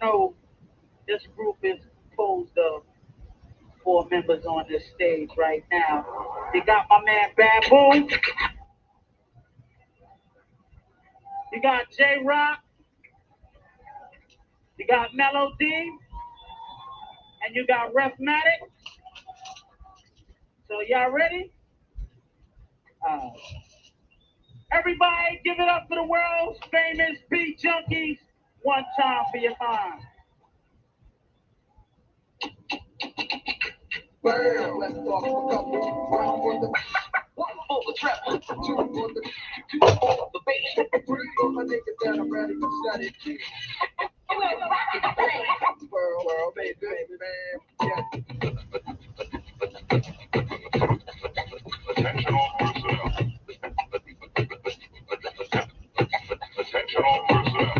know this group is composed of four members on this stage right now. You got my man Bamboo, you got J Rock, you got Melody, and you got Refmatic. So y'all ready? Uh, Everybody give it up for the world's famous beat junkies. One time for your mind. Bam, let's talk a couple. One for the one for the trap, two for the two for the bass, three for my niggas that I'm ready to set it. World, baby, baby, man. Yeah. Attention all personnel. Attention all personnel.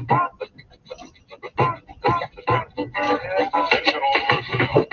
Attention all personnel.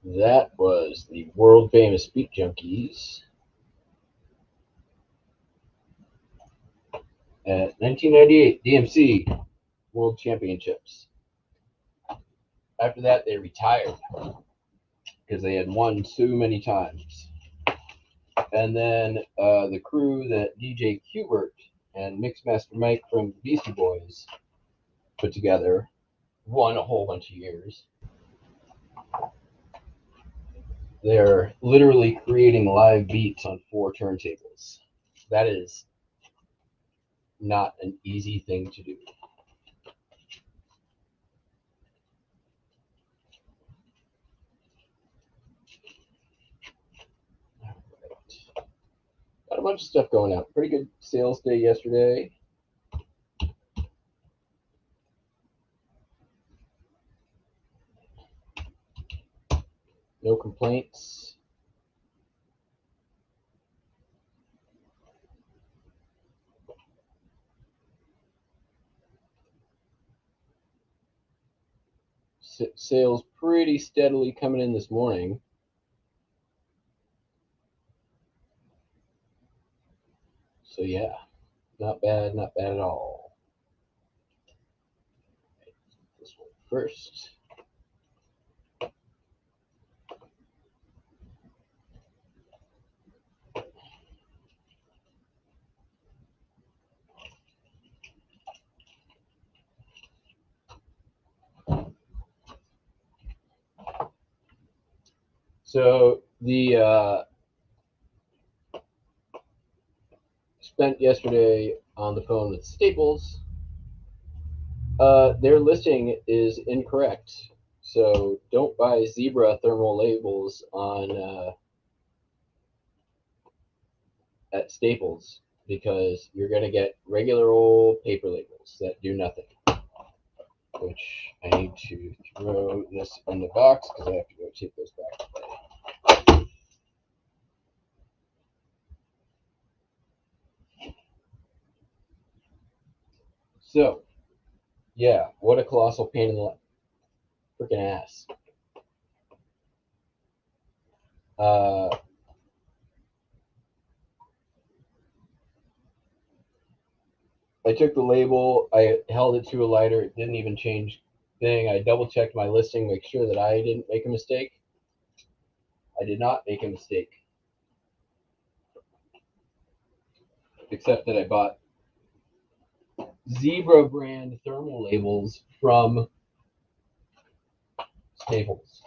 That was the world famous Beat Junkies at 1998 DMC World Championships. After that, they retired because they had won so many times. And then the crew that DJ Qbert and Mixmaster Mike from Beastie Boys put together won a whole bunch of years. They're literally creating live beats on 4 turntables. That is not an easy thing to do. Got a bunch of stuff going out. Pretty good sales day yesterday. No complaints. sales pretty steadily coming in this morning. So yeah, not bad at all. This one first. So the spent yesterday on the phone with Staples. Their listing is incorrect. So don't buy zebra thermal labels on at Staples because you're gonna get regular old paper labels that do nothing. Which I need to throw this in the box because I have to go take those back today. So, yeah, what a colossal pain in the freaking ass. I took the label, I held it to a lighter, it didn't even change thing. I double checked my listing, make sure that I didn't make a mistake. I did not make a mistake. Except that I bought Zebra brand thermal labels from Staples.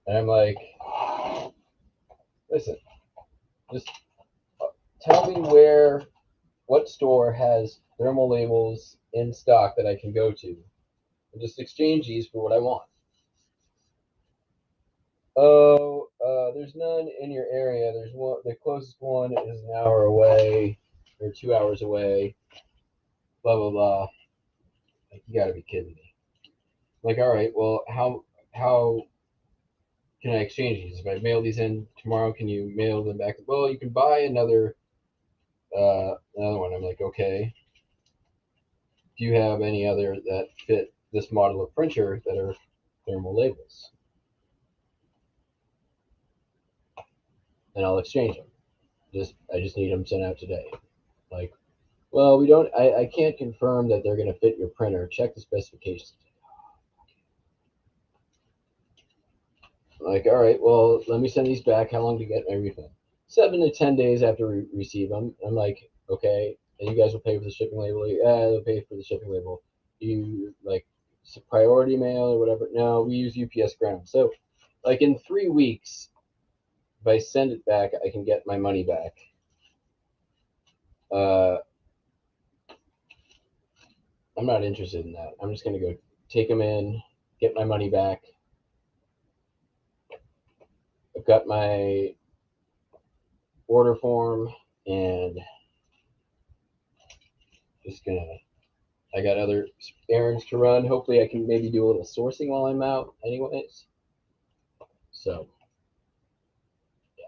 And I'm like, listen, just tell me what store has thermal labels in stock that I can go to and just exchange these for what I want. Oh, there's none in your area. There's one. The closest one is an hour away or 2 hours away. Blah blah blah. Like, you gotta be kidding me. Like, all right, well, how can I exchange these? If I mail these in tomorrow, can you mail them back? Well, you can buy another one. I'm like, okay. Do you have any other that fit this model of printer that are thermal labels? And I'll exchange them. I just need them sent out today. Like, well, we don't. I can't confirm that they're going to fit your printer. Check the specifications. Like, all right, well, let me send these back. How long to get my refund? 7 to 10 days after we receive them. I'm like, okay, and you guys will pay for the shipping label. Yeah, they'll pay for the shipping label. You like priority mail or whatever? No, we use UPS ground. So, like, in 3 weeks, if I send it back, I can get my money back. I'm not interested in that. I'm just gonna go take them in, get my money back. I've got my order form and just gonna. I got other errands to run. Hopefully, I can maybe do a little sourcing while I'm out, anyways. So, yeah.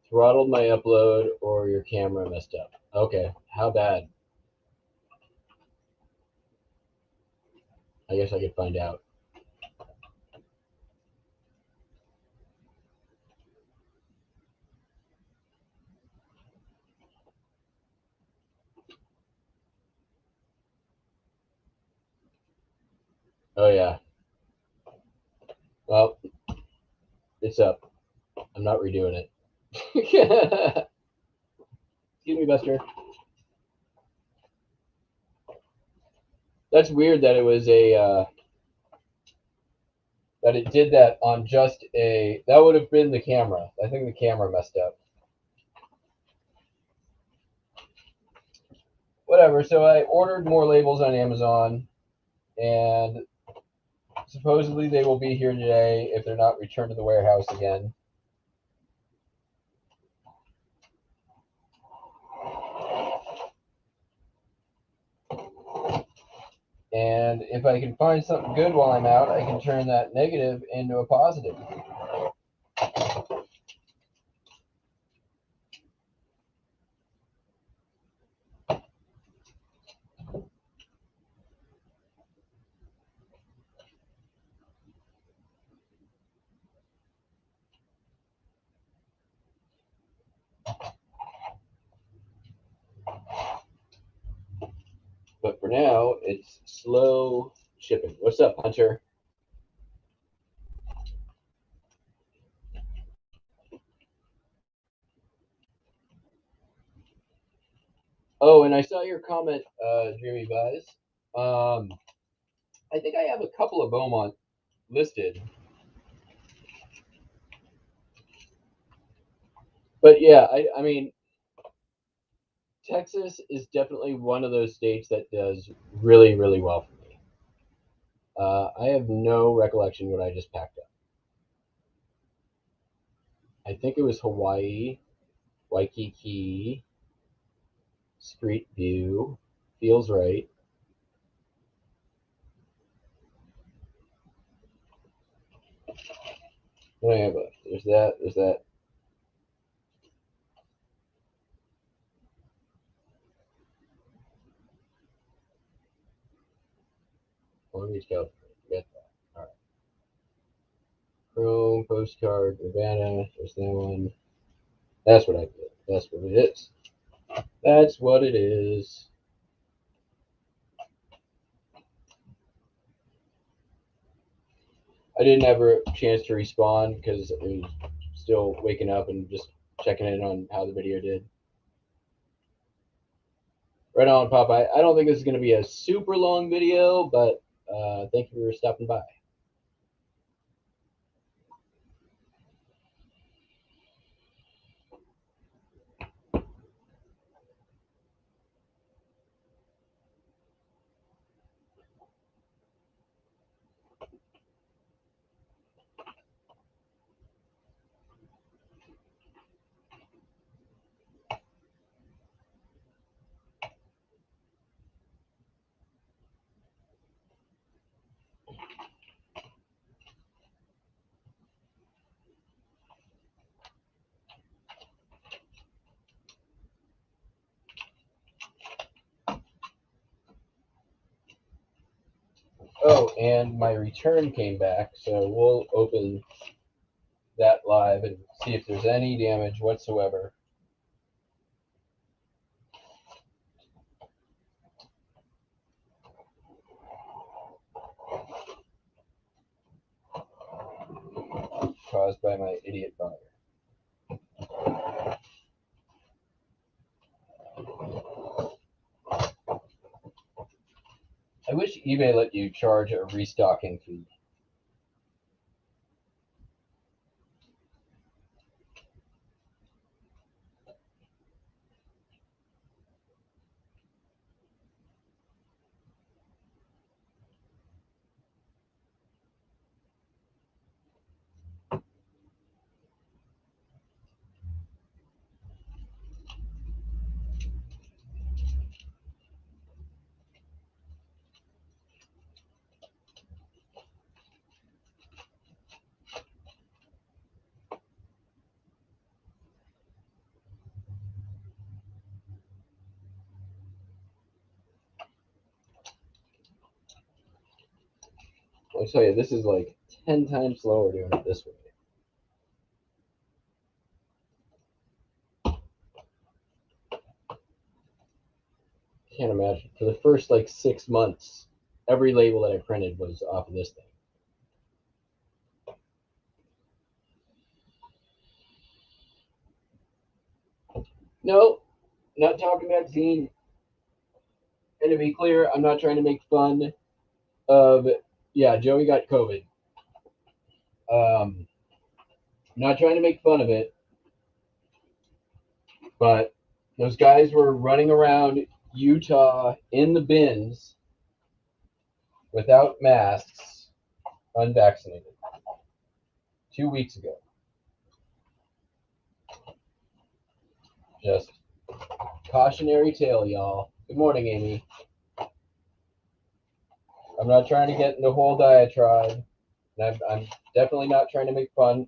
Throttled my upload or your camera messed up. Okay, how bad? I guess I could find out. Oh, yeah. Well, it's up. I'm not redoing it. Excuse me, Buster. That's weird that it was that it did that on just a. That would have been the camera. I think the camera messed up. Whatever. So I ordered more labels on Amazon, and Supposedly they will be here today if they're not returned to the warehouse again. And if I can find something good while I'm out, I can turn that negative into a positive. But for now, it's slow shipping. What's up, Hunter? Oh, and I saw your comment, Dreamy Buzz. I think I have a couple of Beaumont listed. But yeah, I mean, Texas is definitely one of those states that does really, really well for me. I have no recollection what I just packed up. I think it was Hawaii, Waikiki, Street View. Feels right. What do I have left? There's that. There's that. Long Beach, California. Forget that. All right. Chrome, postcard, Urbana. There's that one. That's what I did. That's what it is. That's what it is. I didn't have a chance to respond because I was still waking up and just checking in on how the video did. Right on, Popeye. I don't think this is going to be a super long video, but thank you for stopping by. Oh, and my return came back, so we'll open that live and see if there's any damage whatsoever. Caused by my idiot buyer. I wish eBay let you charge a restocking fee. I'll tell you, this is like 10 times slower doing it this way. Can't imagine. For the first like 6 months, every label that I printed was off of this thing. No, not talking vaccine. And to be clear, I'm not trying to make fun of, yeah, Joey got COVID. I'm not trying to make fun of it, but those guys were running around Utah in the bins without masks, unvaccinated 2 weeks ago. Just cautionary tale, y'all. Good morning, Amy. I'm not trying to get in the whole diatribe, and I'm definitely not trying to make fun.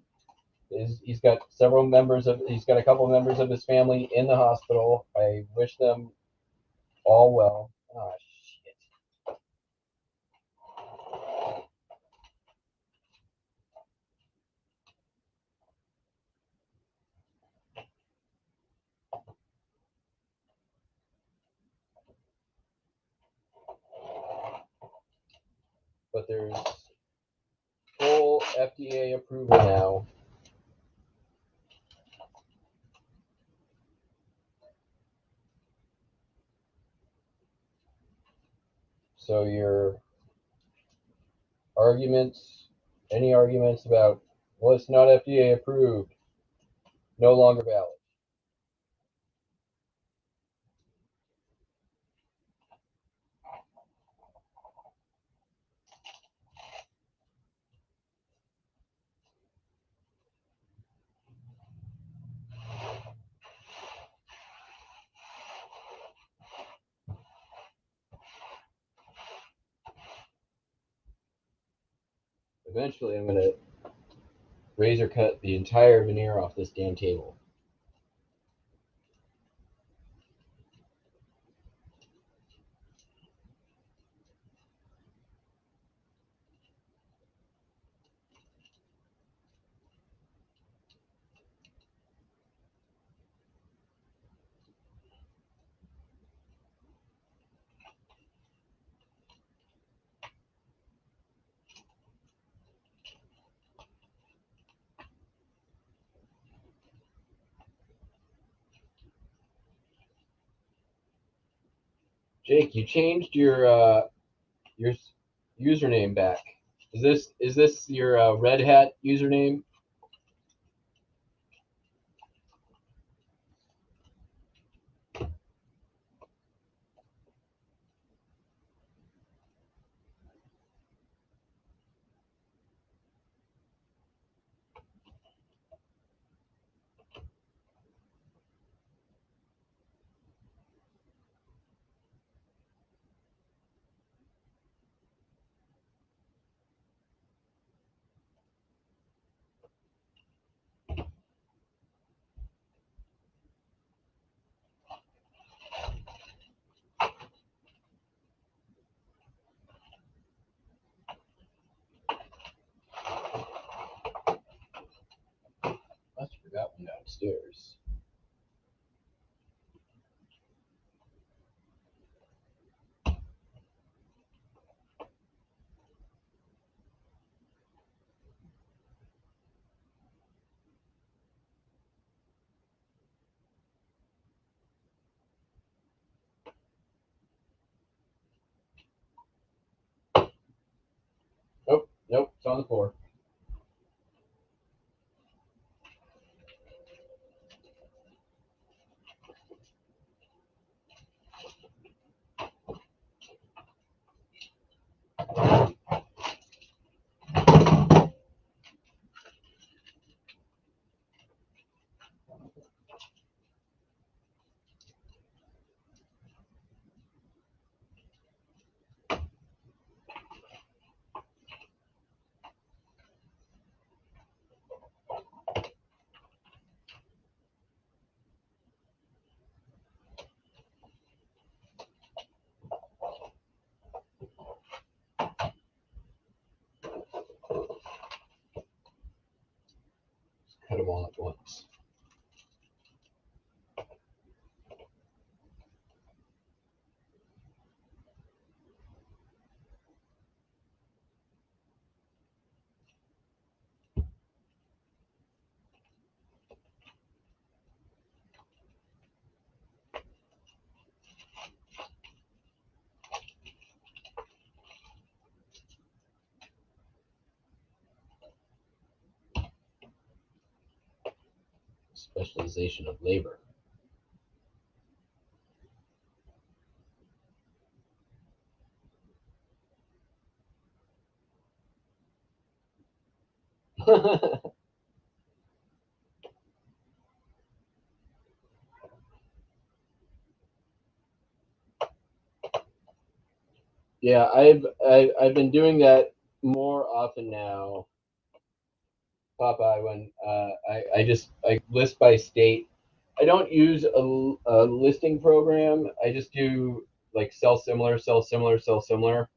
He's got a couple members of his family in the hospital. I wish them all well. Oh, shit. But there's full FDA approval now. So your any arguments about, well, it's not FDA approved, no longer valid. Eventually, I'm going to razor cut the entire veneer off this damn table. Jake, you changed your username back. Is this your Red Hat username? I forgot one downstairs. Nope, it's on the floor. Cut them all at once. Specialization of labor. Yeah, I've been doing that more often now, Popeye. When I list by state. I don't use a listing program. I just do like sell similar, sell similar, sell similar.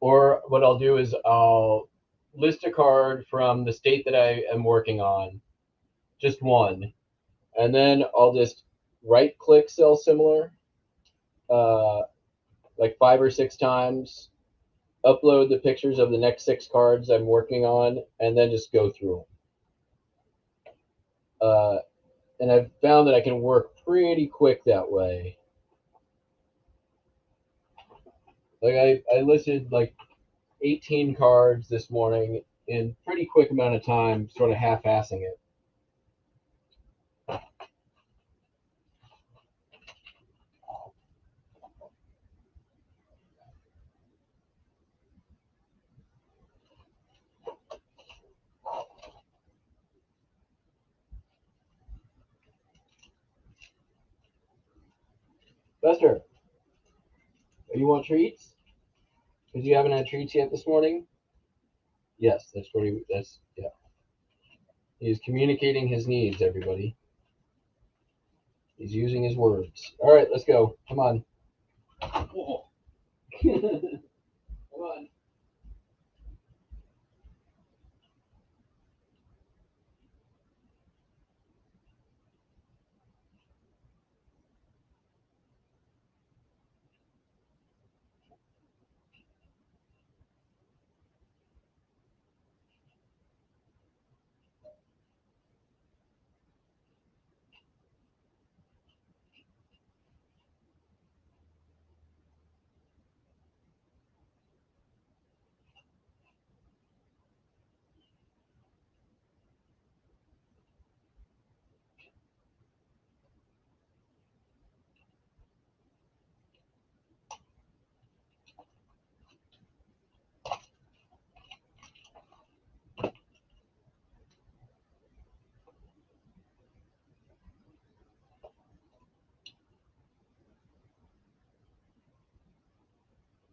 Or what I'll do is I'll list a card from the state that I am working on, just one, and then I'll just right click sell similar, uh, like 5 or 6 times, upload the pictures of the next 6 cards I'm working on, and then just go through them. And I've found that I can work pretty quick that way. Like I listed like 18 cards this morning in pretty quick amount of time, sort of half-assing it. Buster, you want treats? Because you haven't had treats yet this morning? Yes, that's what that's, yeah. He's communicating his needs, everybody. He's using his words. All right, let's go. Come on. Come on.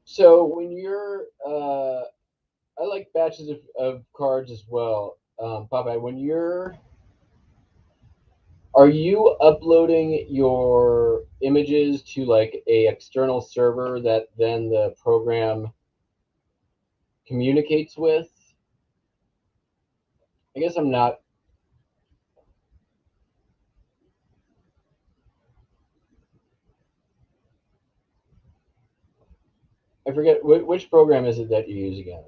'So when you're, I like batches of cards as well, Popeye. Are you uploading your images to like a external server that then the program communicates with? I guess I'm not. I forget which program is it that you use again.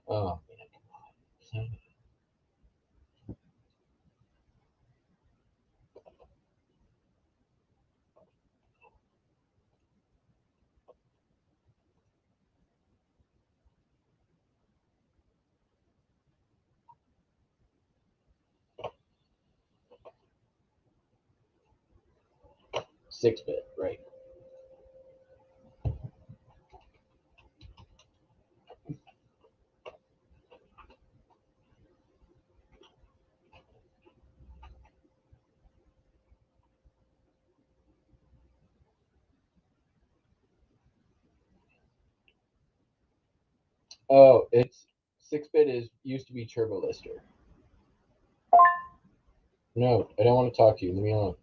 Oh man, 6-bit, right? Oh, it's 6-bit is used to be Turbo Lister. No, I don't want to talk to you. Leave me alone.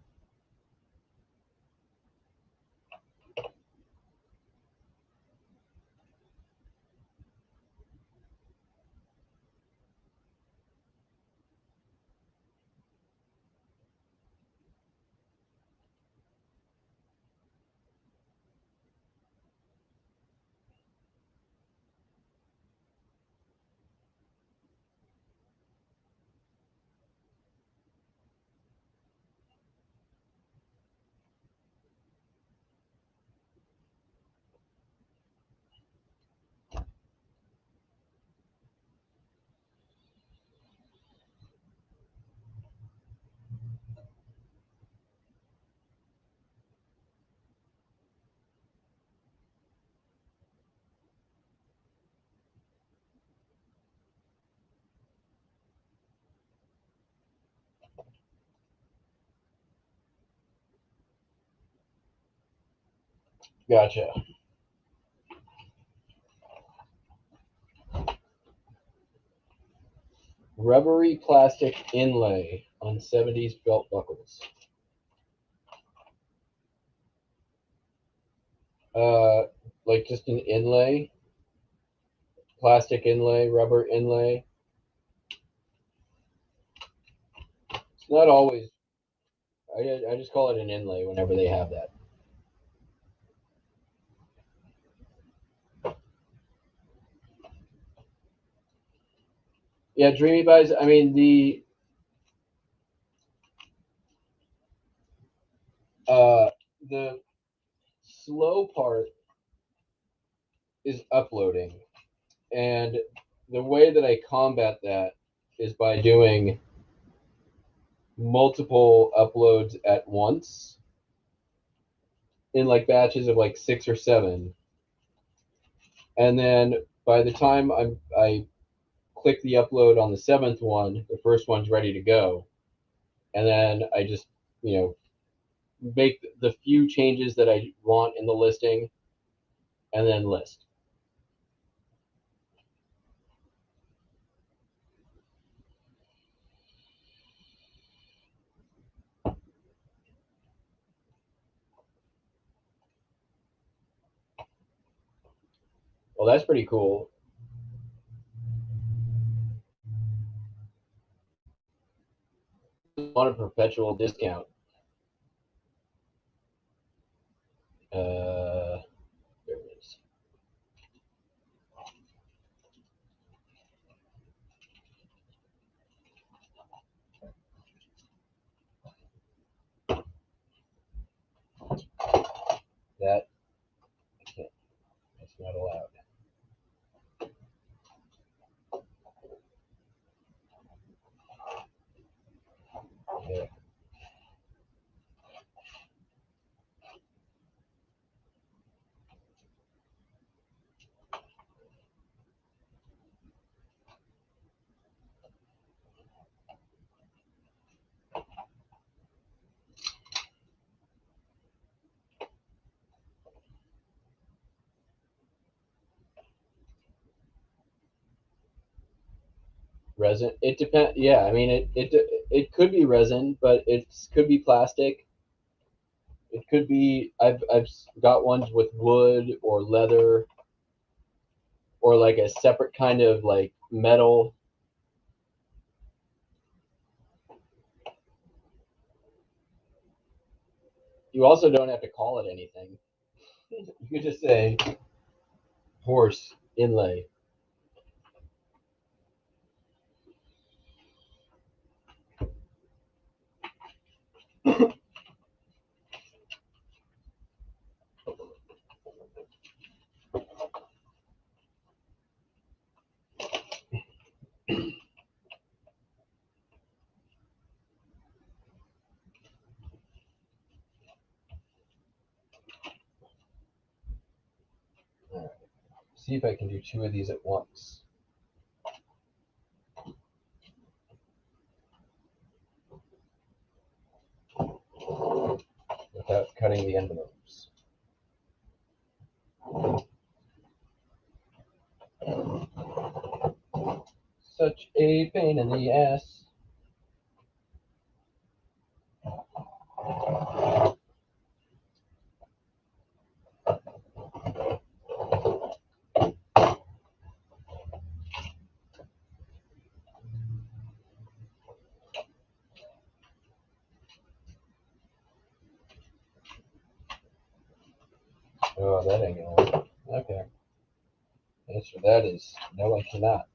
Gotcha. Rubbery plastic inlay on 70s belt buckles. Like just an inlay, plastic inlay, rubber inlay. It's not always. I just call it an inlay whenever they have that. Yeah, Dreamy buys. I mean uh, the slow part is uploading, and the way that I combat that is by doing multiple uploads at once in like batches of like 6 or 7, and then by the time I click the upload on the 7th one, the first one's ready to go, and then I just you know make the few changes that I want in the listing, and then list. Well, that's pretty cool. On a perpetual discount. There it is. That I can't. That's not allowed. Yeah. Resin. It depends. Yeah, I mean it could be resin, but it could be plastic. It could be. I've got ones with wood or leather or like a separate kind of like metal. You also don't have to call it anything. You could just say horse inlay. All right. See if I can do 2 of these at once without cutting the envelopes. Such a pain in the ass. Oh, that ain't gonna work. Okay. The answer to that is no, I cannot.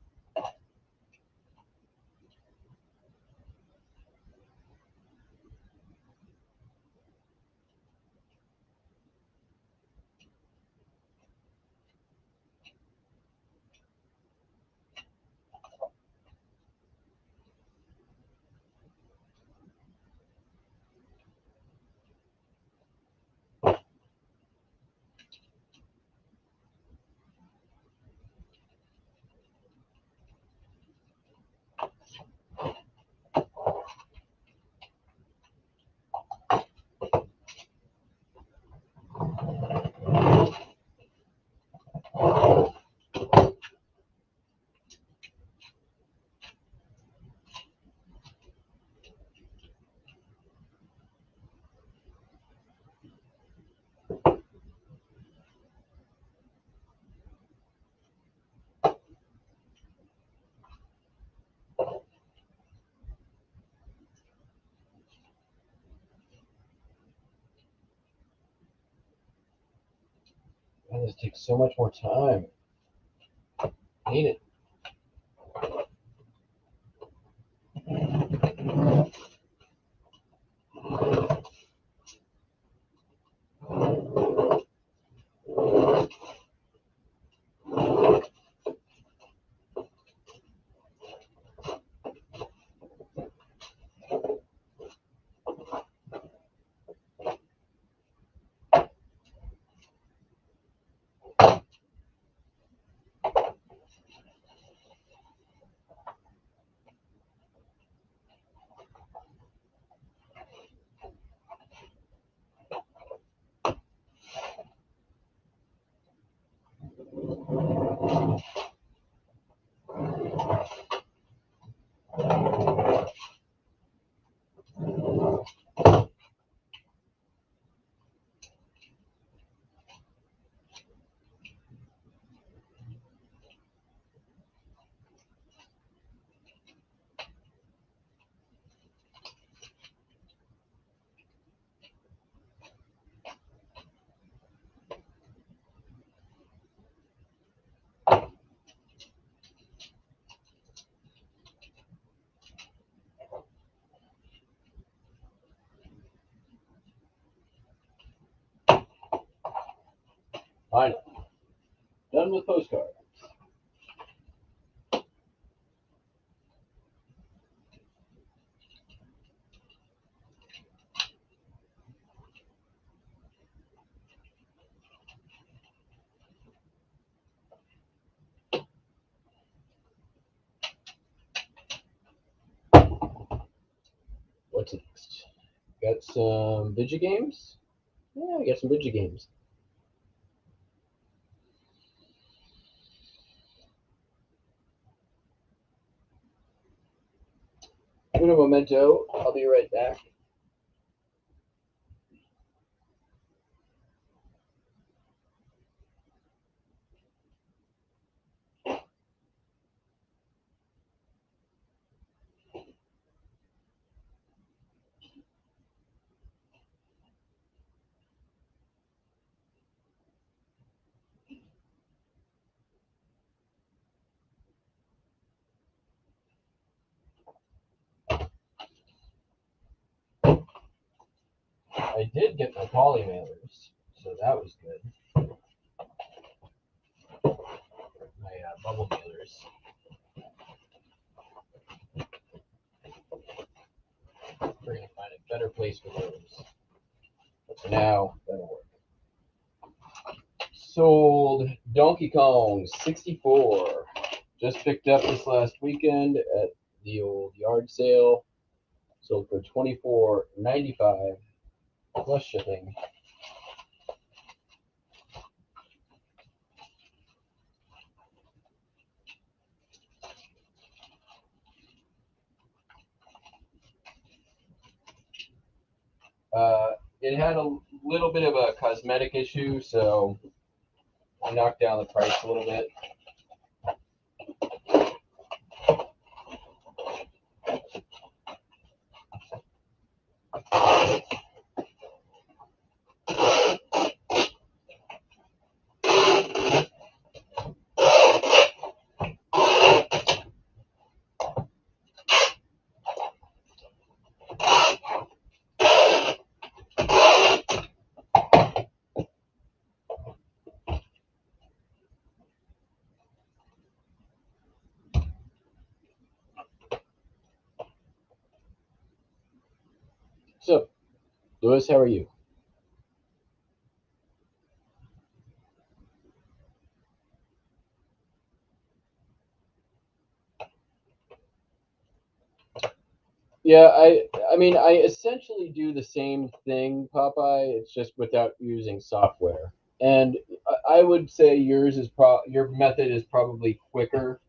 Man, this takes so much more time. I hate it. Finally, done with postcards. What's next? Got some video games? Yeah, we got some video games. Uno momento. I'll be right back. I did get my poly mailers, so that was good. My bubble mailers. We're going to find a better place for those. But for now, that'll work. Sold Donkey Kong 64. Just picked up this last weekend at the old yard sale. Sold for $24.95 plus shipping. It had a little bit of a cosmetic issue, so I knocked down the price a little bit. So, Lewis, how are you? Yeah, I mean, I essentially do the same thing, Popeye. It's just without using software. And I would say your method is probably quicker,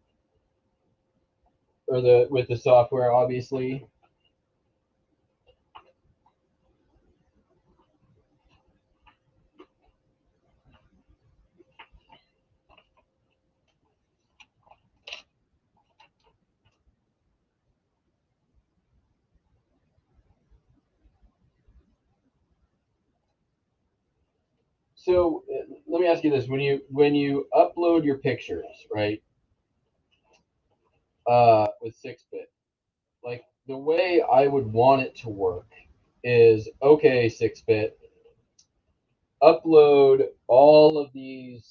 or the with the software, obviously. So let me ask you this: when you upload your pictures, right, with 6-bit, like the way I would want it to work is okay, 6-bit, upload all of the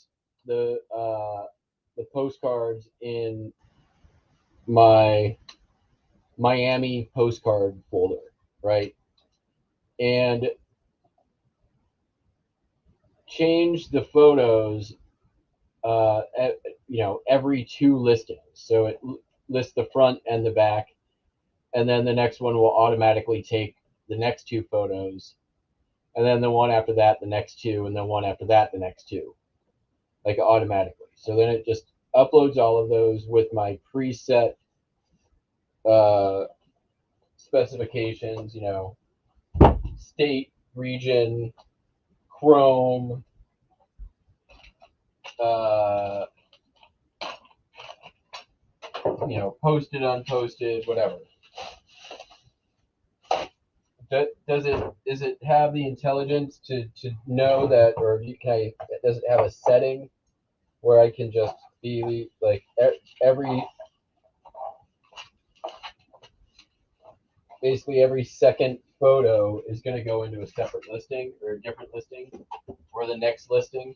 postcards in my Miami postcard folder, right? And change the photos, at, every two listings. So it lists the front and the back, and then the next one will automatically take the next two photos, and then the one after that, the next two, and then one after that, the next two, like automatically. So then it just uploads all of those with my preset uh, specifications, state, region, Chrome, uh, posted, unposted, whatever. Does it have the intelligence to know that, or does it have a setting where I can just be like every basically every second photo is going to go into a separate listing or a different listing or the next listing?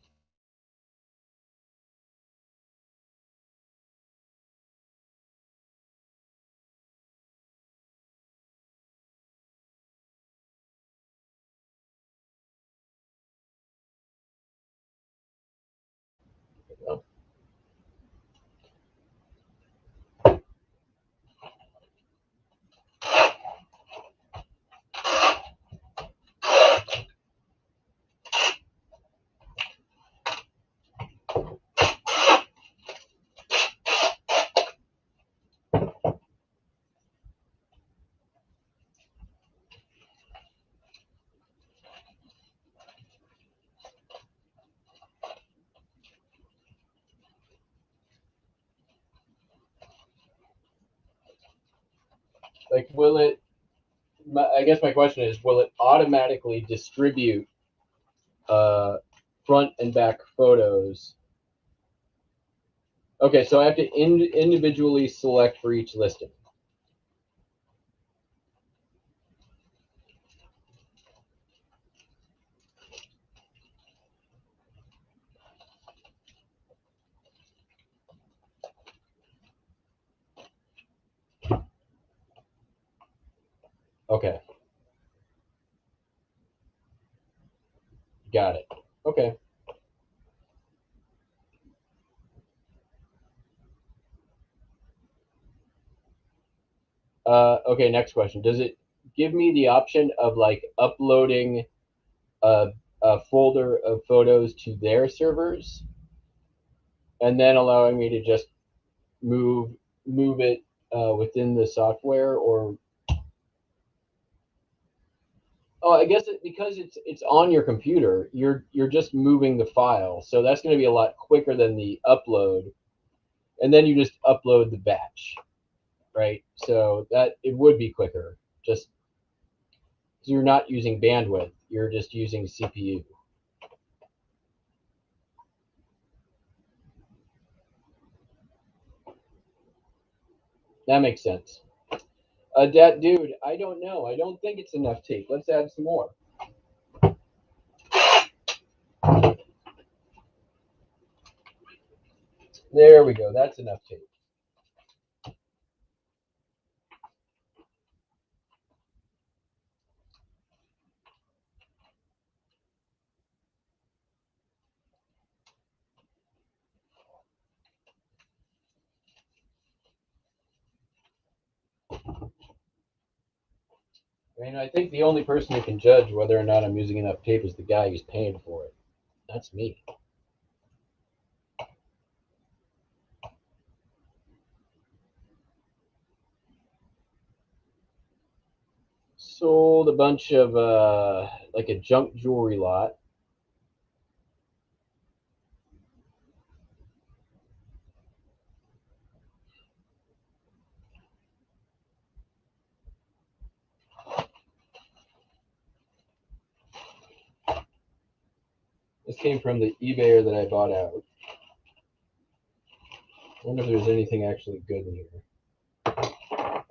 Like, will it? I guess my question is, will it automatically distribute uh, front and back photos? Okay, so I have to individually select for each listing. Okay, got it. Okay. Okay, next question. Does it give me the option of like uploading a, a folder of photos to their servers and then allowing me to just move move it within the software? Or oh, I guess because it's on your computer, you're just moving the file, so that's going to be a lot quicker than the upload, and then you just upload the batch, right? So that it would be quicker, just 'cause you're not using bandwidth, you're just using CPU. That makes sense. Dude, I don't know. I don't think it's enough tape. Let's add some more. There we go. That's enough tape. I mean, I think the only person who can judge whether or not I'm using enough tape is the guy who's paying for it. That's me. Sold a bunch of like a junk jewelry lot. came from the eBayer that I bought out. I wonder if there's anything actually good in here.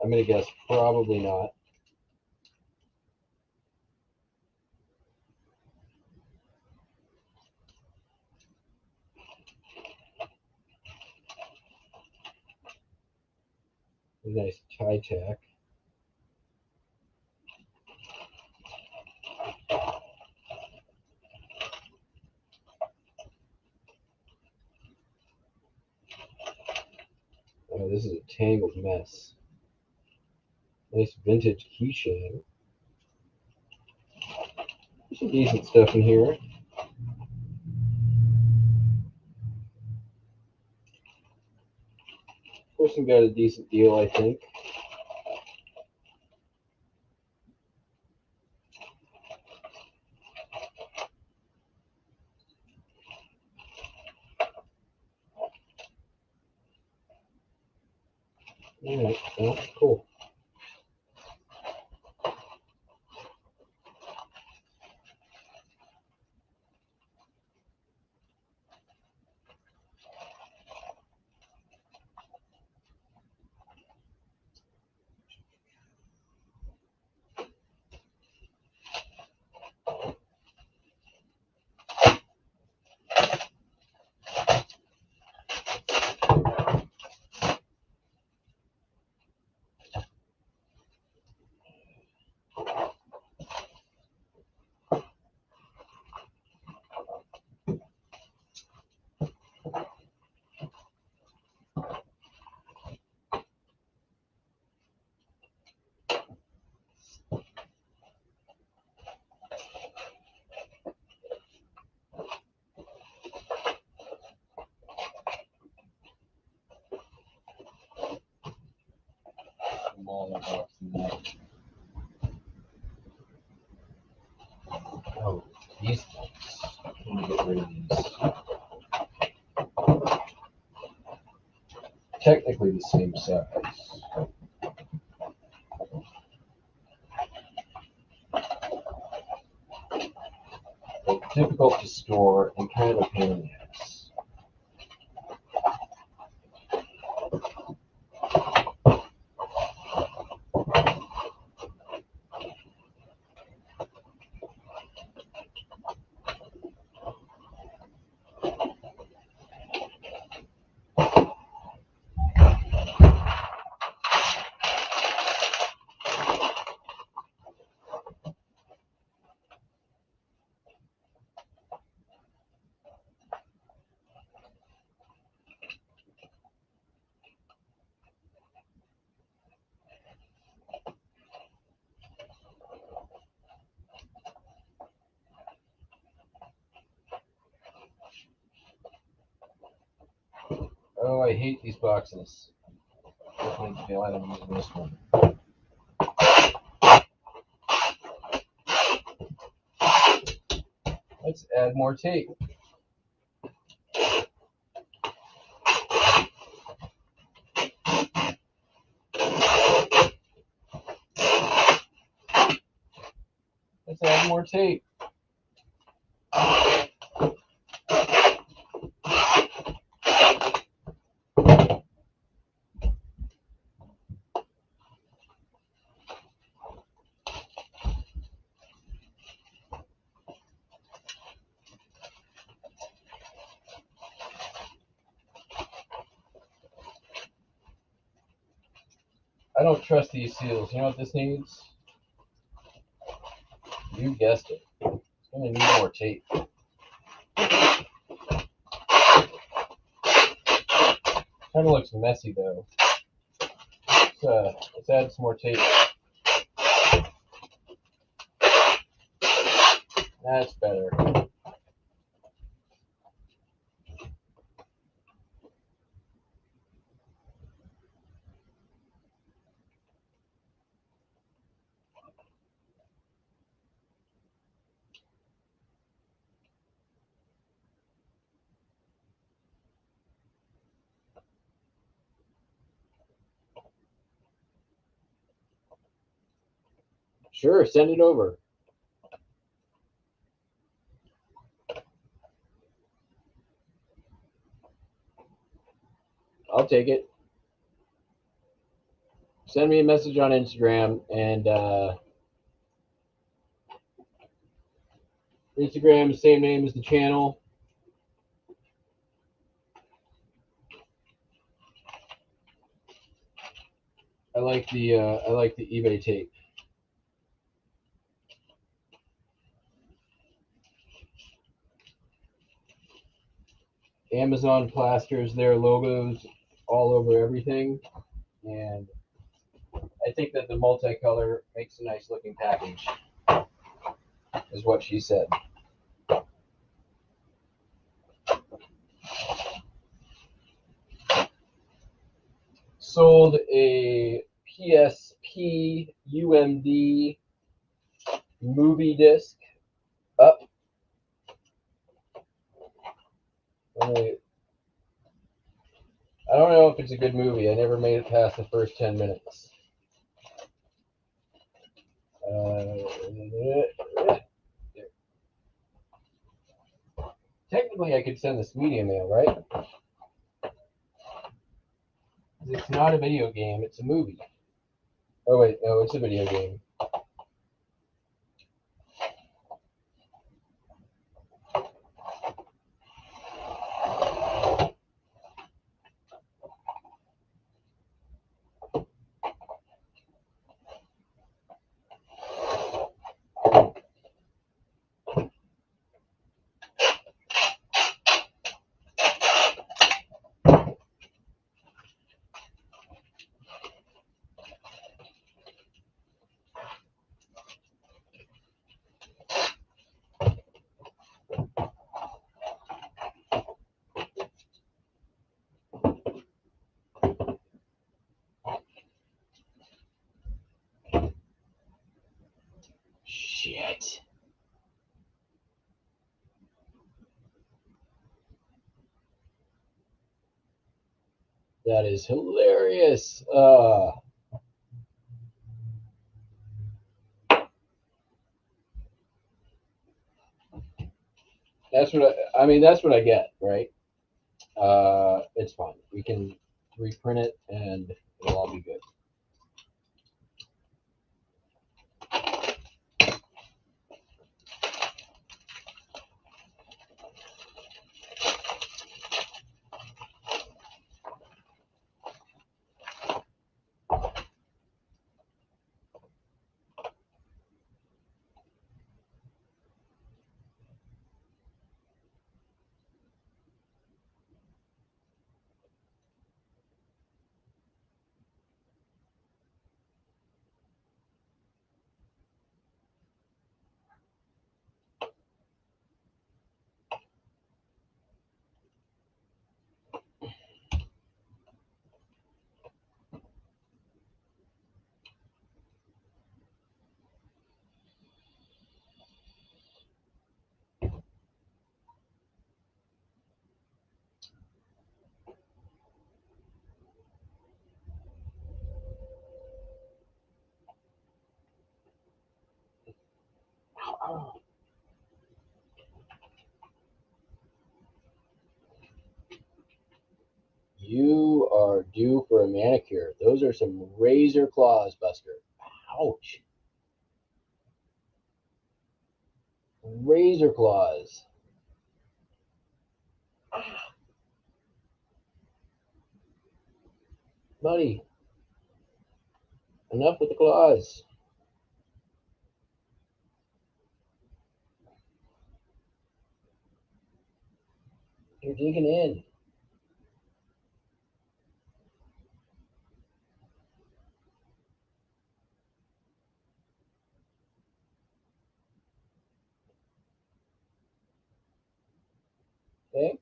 I'm going to guess probably not. A nice tie tack. Oh, this is a tangled mess. Nice vintage keychain. There's some decent stuff in here. Person got a decent deal, I think. Alright, well, cool. Smaller box than that. Oh, these things. Let me get rid of these. Technically the same size. But difficult to store and kind of a pain in the ass. Oh, I hate these boxes. Definitely glad I'm using this one. Let's add more tape. Let's add more tape. I don't trust these seals. You know what this needs? You guessed it. It's going to need more tape. Kind of looks messy though. Let's add some more tape. That's better. Sure, send it over. take it. Send me a message on Instagram, and Instagram, same name as the channel. I like the eBay tape. Amazon plasters their logos all over everything, and I think that the multicolor makes a nice looking package, is what she said. Sold a PSP UMD movie disc up. I don't know if it's a good movie. I never made it past the first 10 minutes. Technically, I could send this media mail, right? It's not a video game, it's a movie. Oh, wait, no, it's a video game. Shit. That is hilarious. That's what I mean. That's what I get, right? It's fine. We can reprint it, and it'll all be good. You are due for a manicure. Those are some razor claws, Buster. Ouch. Razor claws. Buddy, enough with the claws. You're digging in. Okay?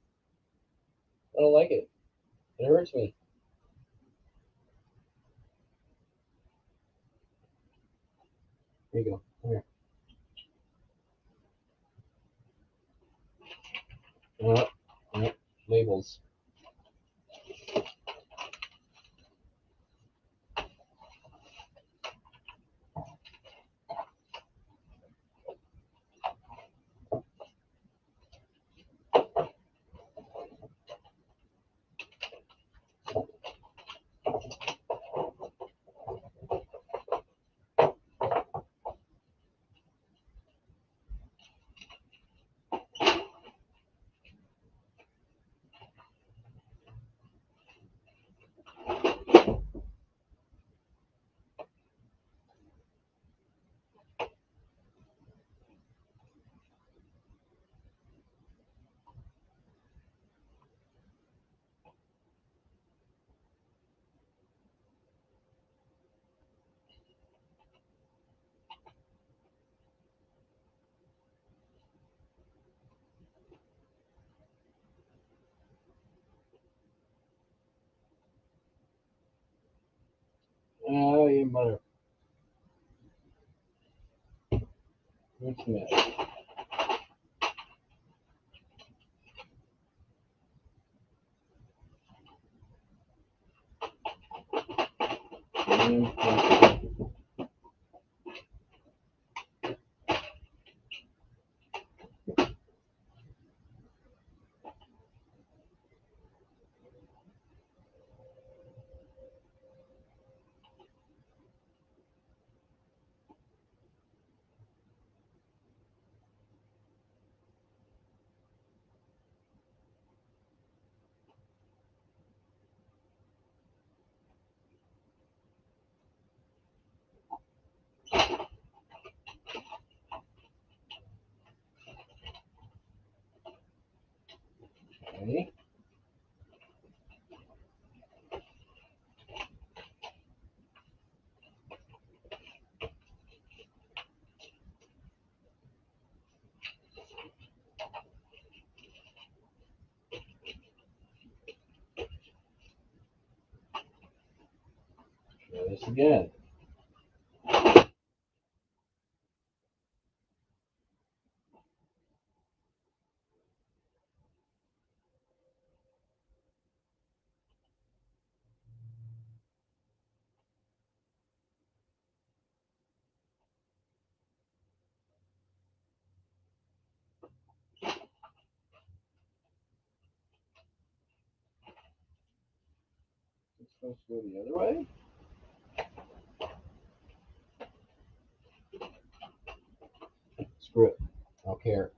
I don't like it. It hurts me. Here you go. Come here. Labels. even better. What's next? Okay. Try this again. It's supposed to go the other way? Screw it. I don't care.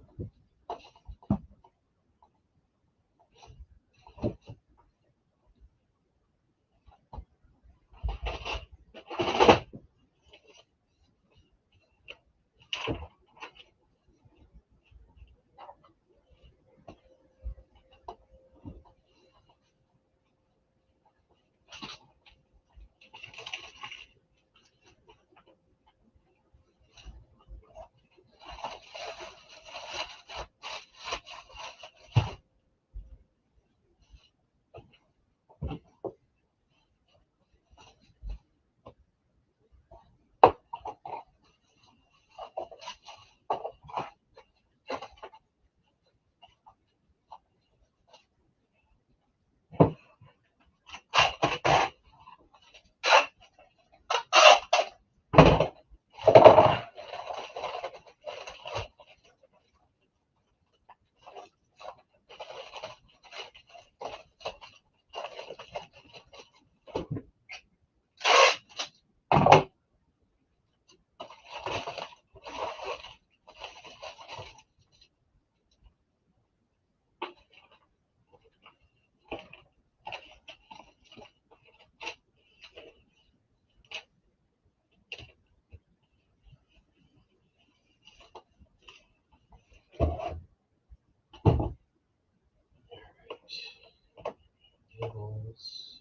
Tables.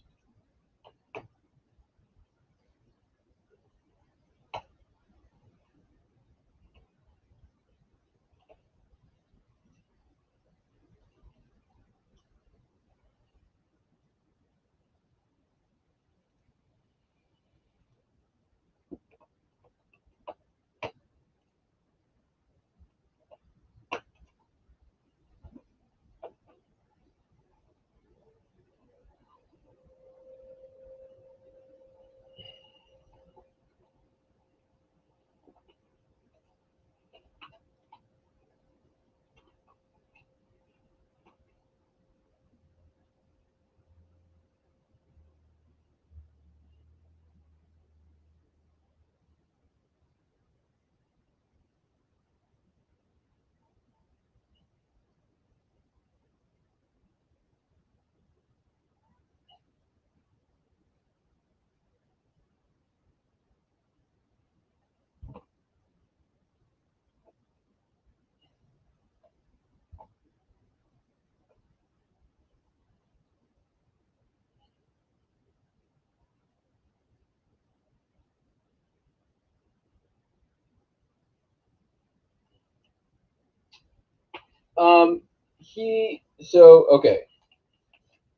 Okay.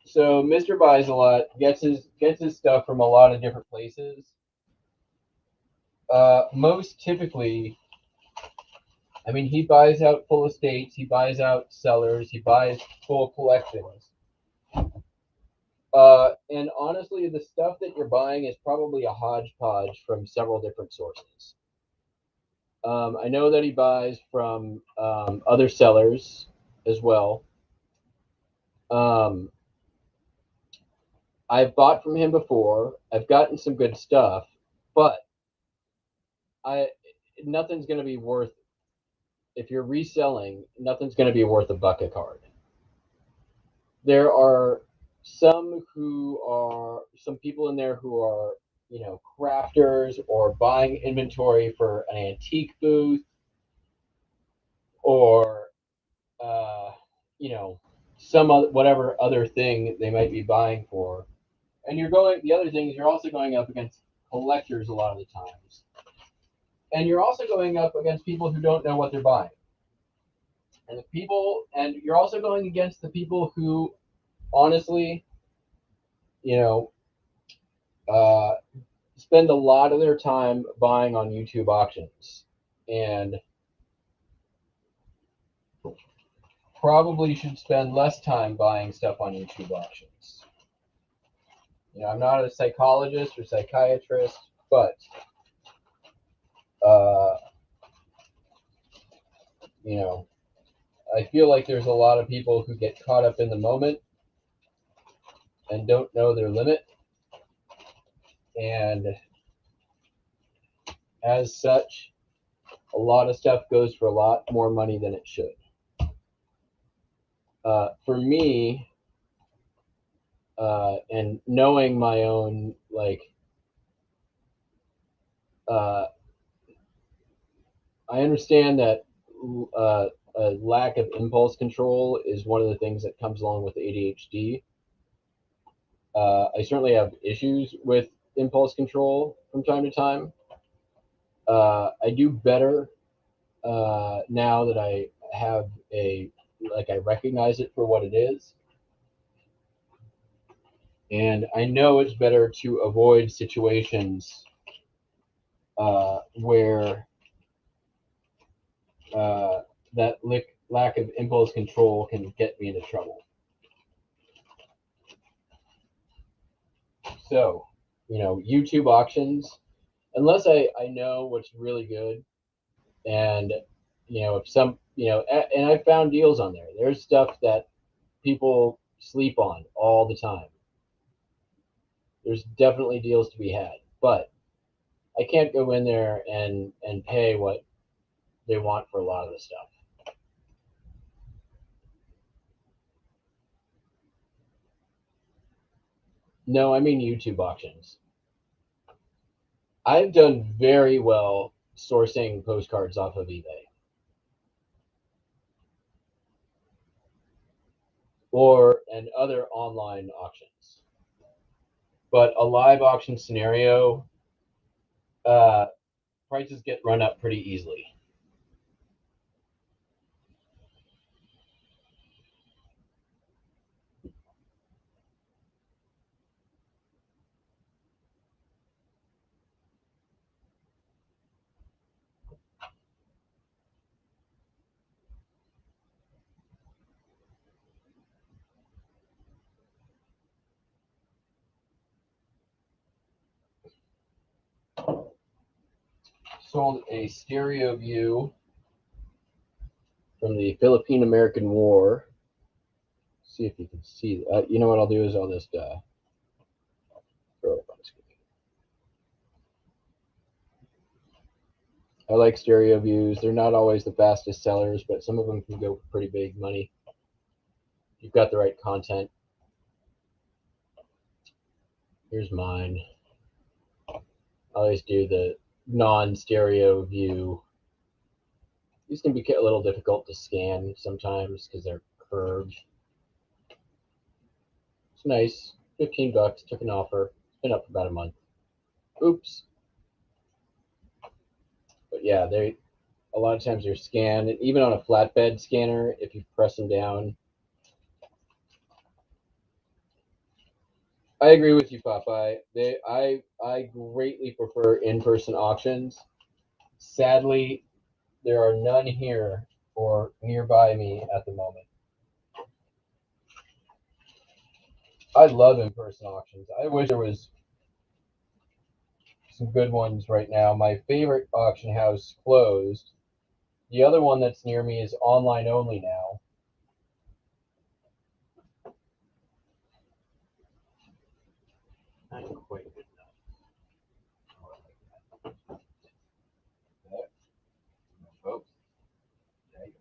So Mr. Buys a lot, gets his stuff from a lot of different places. Most typically, I mean, he buys out full estates, he buys out sellers, he buys full collections. And honestly, the stuff that you're buying is probably a hodgepodge from several different sources. I know that he buys from other sellers as well. Um, I've bought from him before. I've gotten some good stuff, but I nothing's going to be worth if you're reselling. Nothing's going to be worth a buck a card. There are some people in there who are crafters or buying inventory for an antique booth or uh, you know some other, whatever other thing they might be buying for. And the other thing is you're also going up against collectors a lot of the times. And you're also going up against people who don't know what they're buying. And you're also going against the people who honestly, you know, uh, spend a lot of their time buying on YouTube auctions and probably should spend less time buying stuff on YouTube auctions. I'm not a psychologist or psychiatrist, but uh, you know, I feel like there's a lot of people who get caught up in the moment and don't know their limit, and as such, a lot of stuff goes for a lot more money than it should. For me, and knowing my own uh, I understand that a lack of impulse control is one of the things that comes along with ADHD. I certainly have issues with impulse control from time to time. I do better now that I have I recognize it for what it is. And I know it's better to avoid situations where that lack of impulse control can get me into trouble. So, YouTube auctions, unless I know what's really good, and if and I found deals on there. There's stuff that people sleep on all the time. There's definitely deals to be had, but I can't go in there and pay what they want for a lot of the stuff. No, I mean YouTube auctions. I've done very well sourcing postcards off of eBay and other online auctions. But a live auction scenario, uh, prices get run up pretty easily. Sold a stereo view from the Philippine American War. See if you can see that. You know what I'll do is I'll just throw it up on the screen. I like stereo views. They're not always the fastest sellers, but some of them can go for pretty big money. If you've got the right content. Here's mine. I always do the non-stereo view. These can be a little difficult to scan sometimes because they're curved. It's nice. $15. Took an offer. It's been up for about a month. Oops. But yeah, a lot of times they're scanned, and even on a flatbed scanner, if you press them down, I agree with you, Popeye. I greatly prefer in-person auctions. Sadly, there are none here or nearby me at the moment. I love in-person auctions. I wish there was some good ones right now. My favorite auction house closed. The other one that's near me is online only now. Not quite good enough. There, folks. There you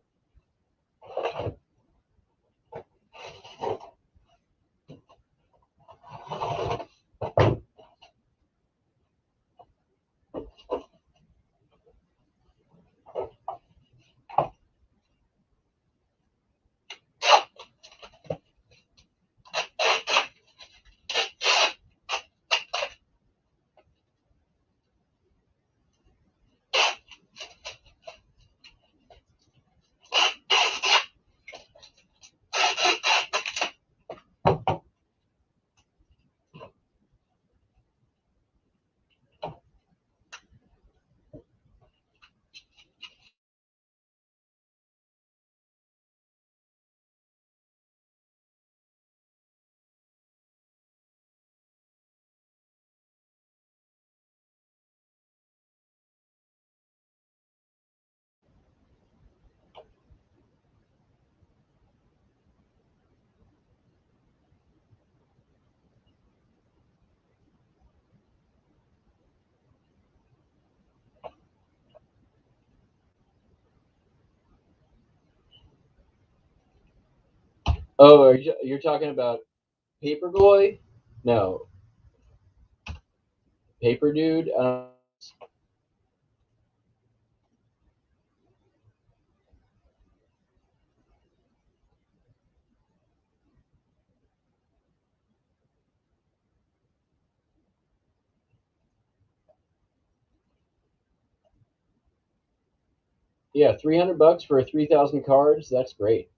Oh, you're talking about Paperboy? No, Paper Dude. Yeah, $300 for 3,000 cards. That's great.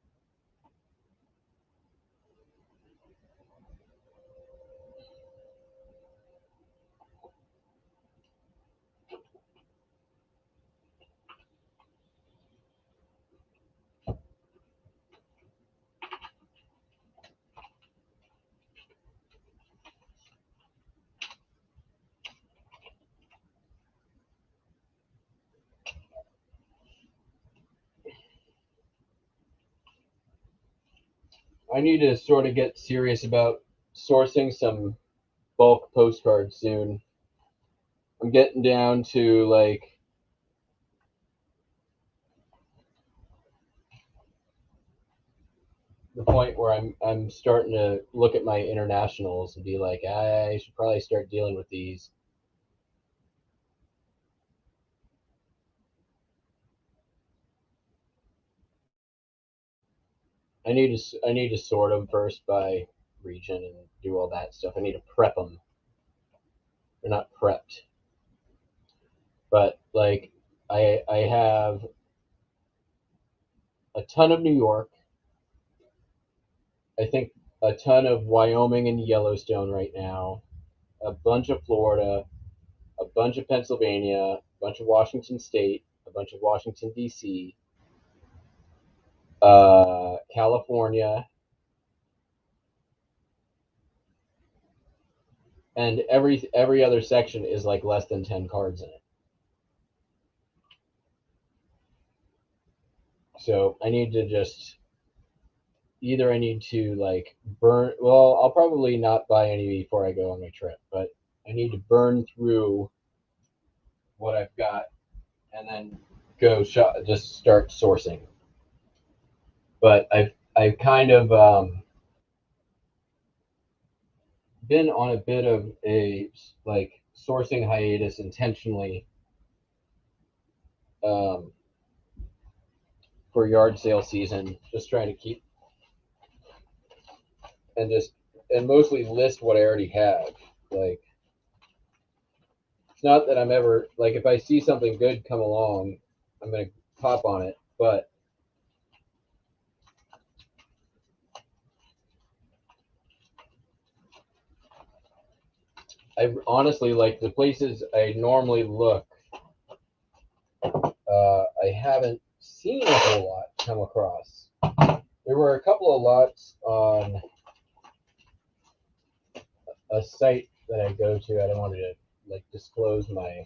I need to sort of get serious about sourcing some bulk postcards soon. I'm getting down to like the point where I'm starting to look at my internationals and be like, I should probably start dealing with these. I need to sort them first by region and do all that stuff. I need to prep them. They're not prepped, but like I have a ton of New York. I think a ton of Wyoming and Yellowstone right now. A bunch of Florida, a bunch of Pennsylvania, a bunch of Washington State, a bunch of Washington D.C., California, and every other section is like less than 10 cards in it. So I need to just either I need to like burn. Well, I'll probably not buy any before I go on my trip, but I need to burn through what I've got and then go shop, just start sourcing. But I've kind of been on a bit of a like sourcing hiatus intentionally um, for yard sale season, just trying to keep and just and mostly list what I already have. Like it's not that I'm ever like if I see something good come along, I'm gonna pop on it. But I honestly, like, the places I normally look, I haven't seen a whole lot come across. There were a couple of lots on a site that I go to. I don't want to like disclose my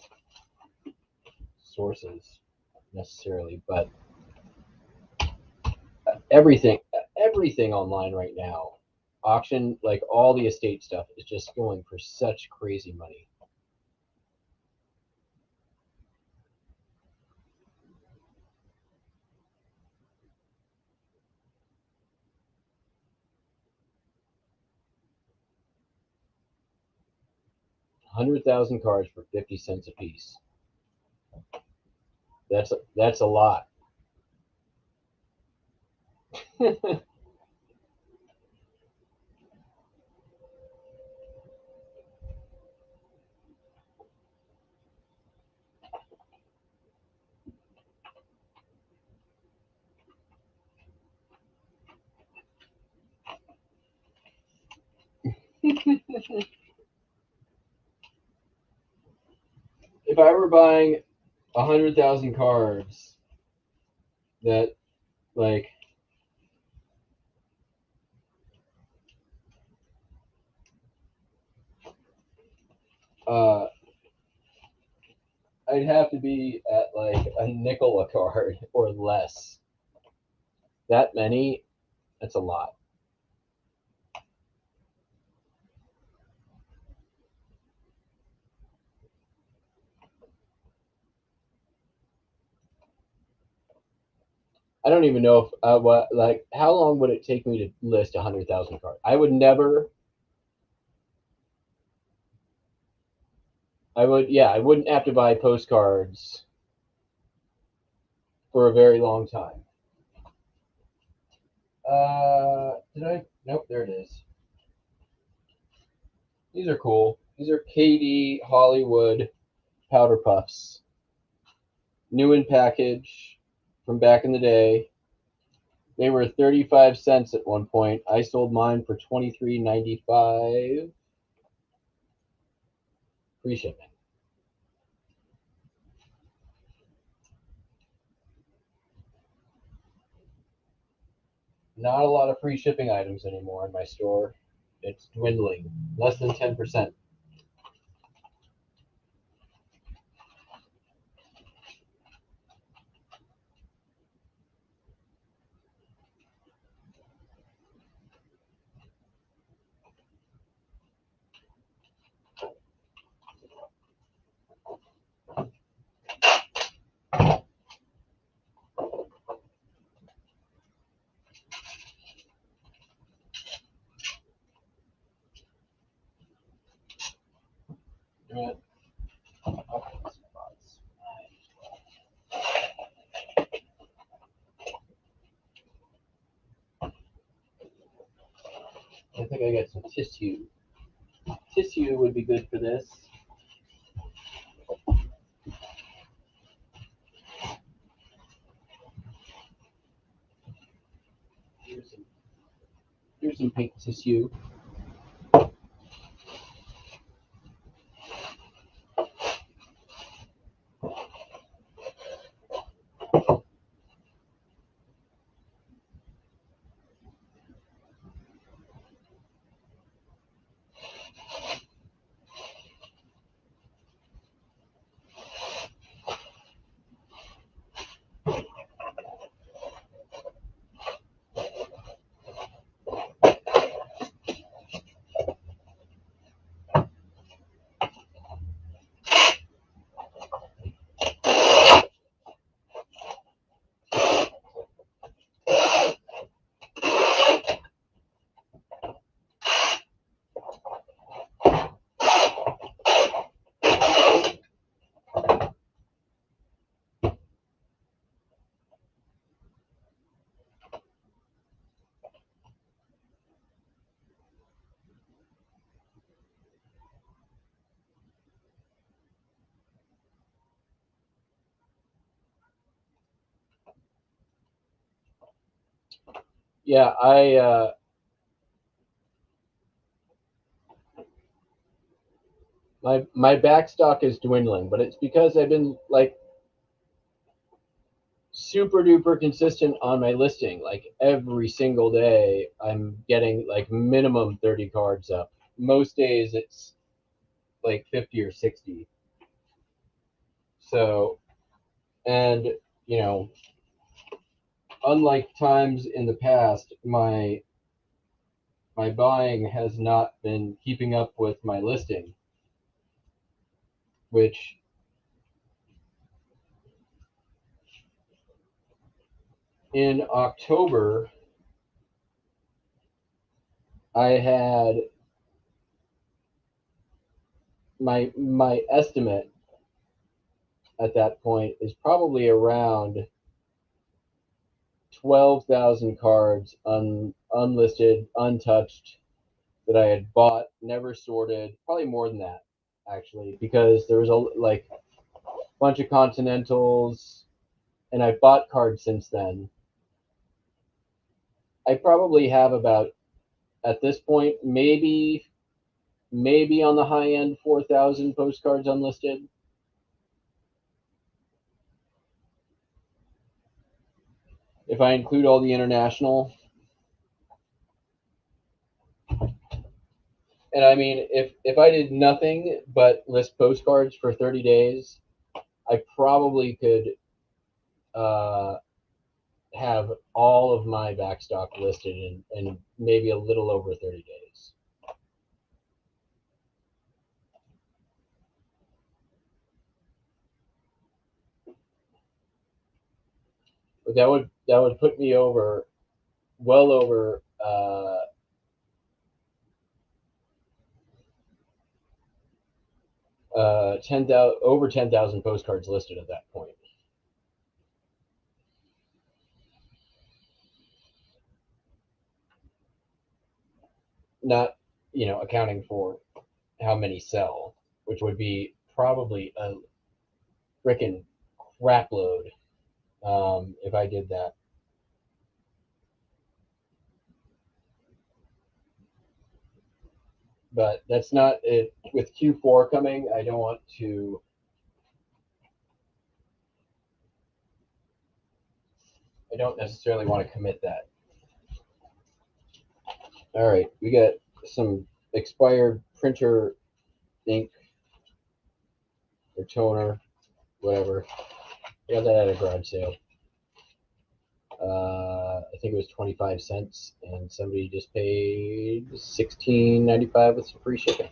sources necessarily, but everything everything online right now, auction, like all the estate stuff is just going for such crazy money. $100,000 cards for 50 cents a piece. That's a lot. If I were buying 100,000 cards that, like, uh, I'd have to be at like a nickel a card or less. That many, that's a lot. I don't even know if what, like, how long would it take me to list 100,000 cards? I would never. I would, yeah, I wouldn't have to buy postcards for a very long time. Did I? Nope, there it is. These are cool. These are KD Hollywood powder puffs. New in package from back in the day. They were 35 cents at one point. I sold mine for $23.95. Free shipping. Not a lot of free shipping items anymore in my store. It's dwindling. Less than 10%. I think I got some tissue. Tissue would be good for this. Here's some pink tissue. Yeah, my back stock is dwindling, but it's because I've been like super duper consistent on my listing. Like every single day, I'm getting like minimum 30 cards up. Most days, it's like 50 or 60. So, and you know, unlike times in the past, my buying has not been keeping up with my listing, which in October I had my estimate at that point is probably around 12,000 cards unlisted, untouched, that I had bought, never sorted, probably more than that actually, because there was a like bunch of Continentals, and I bought cards since then. I probably have about, at this point, maybe on the high end 4,000 postcards unlisted. If I include all the international. And I mean, if I did nothing but list postcards for 30 days, I probably could uh, have all of my backstock listed in maybe a little over 30 days. But that would put me over, well over 10,000, over 10,000 postcards listed at that point. Not, accounting for how many sell, which would be probably a freaking crap load if I did that. But that's not it. With Q4 coming, I don't want to. I don't necessarily want to commit that. All right, we got some expired printer ink or toner, whatever. Got that at a garage sale. I think it was 25 cents, and somebody just paid $16.95 with some free shipping.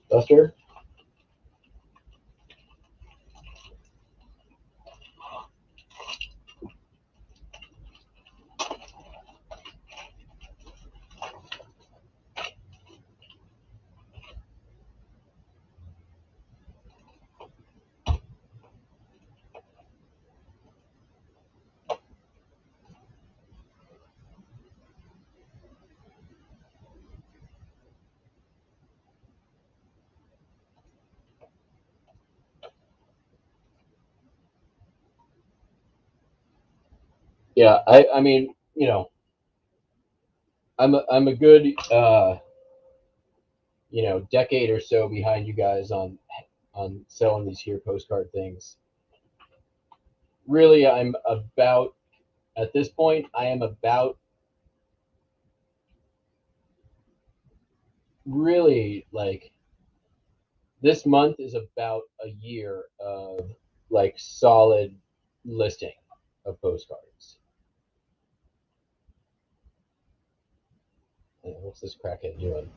Buster? Yeah, I mean, I'm a good decade or so behind you guys on selling these here postcard things. Really, I'm about, at this point, I am about, really, like, this month is about a year of like solid listing of postcards. What's this crackhead doing?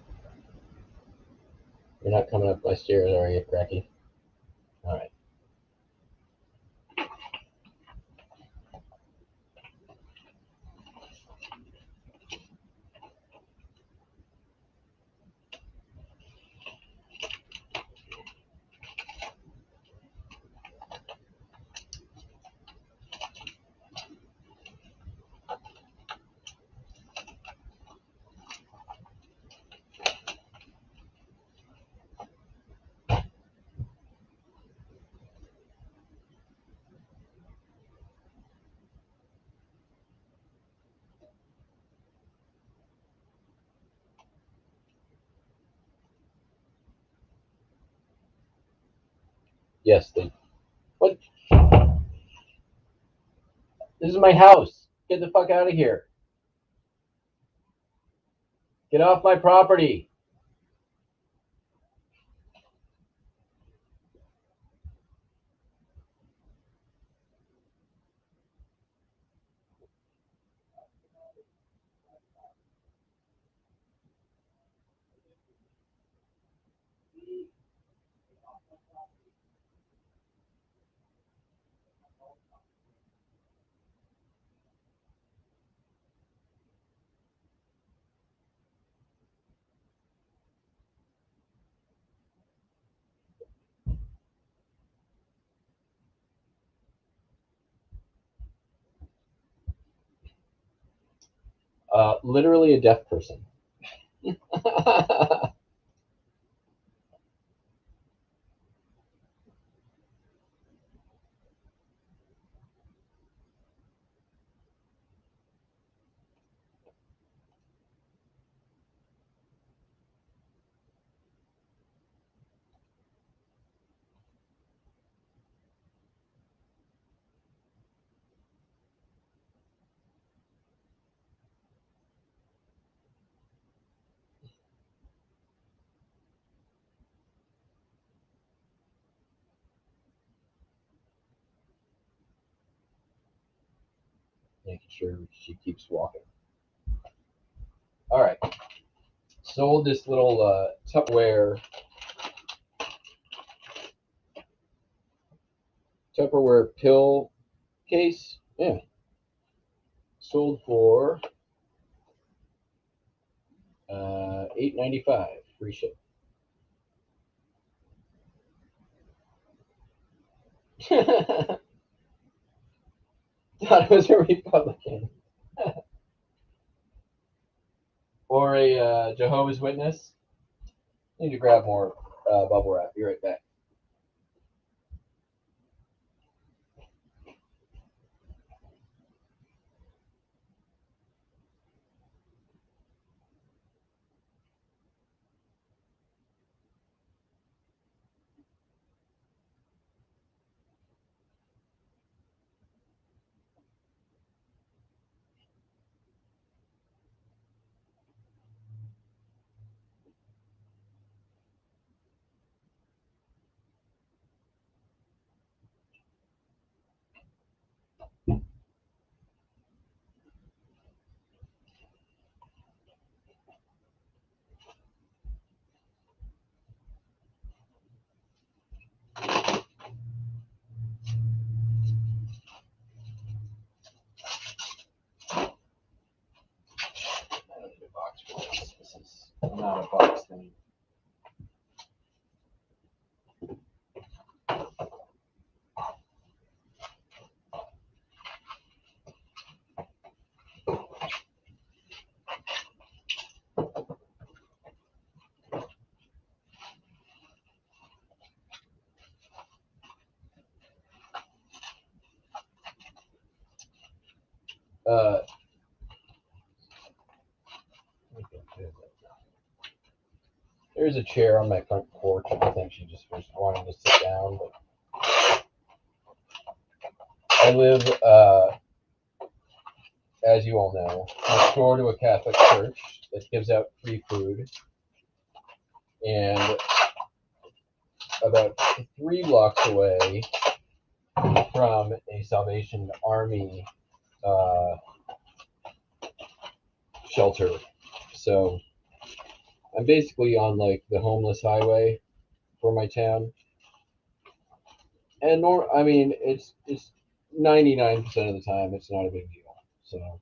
You're not coming up my stairs, are you, Cracky? All right. Yes, they. What? This is my house. Get the fuck out of here. Get off my property. Literally a deaf person. Making sure she keeps walking. All right. Sold this little Tupperware pill case. Yeah. Sold for $8.95, free ship. Thought it was a Republican or a Jehovah's Witness. Need to grab more bubble wrap. Be right back. I don't need a box for this. This is not a box thing. Uh, there's a chair on my front porch. I think she just was wanting to sit down. But I live, as you all know, next door to a Catholic church that gives out free food. And about 3 blocks away from a Salvation Army shelter. So I'm basically on like the homeless highway for my town. And I mean, it's 99% of the time it's not a big deal. So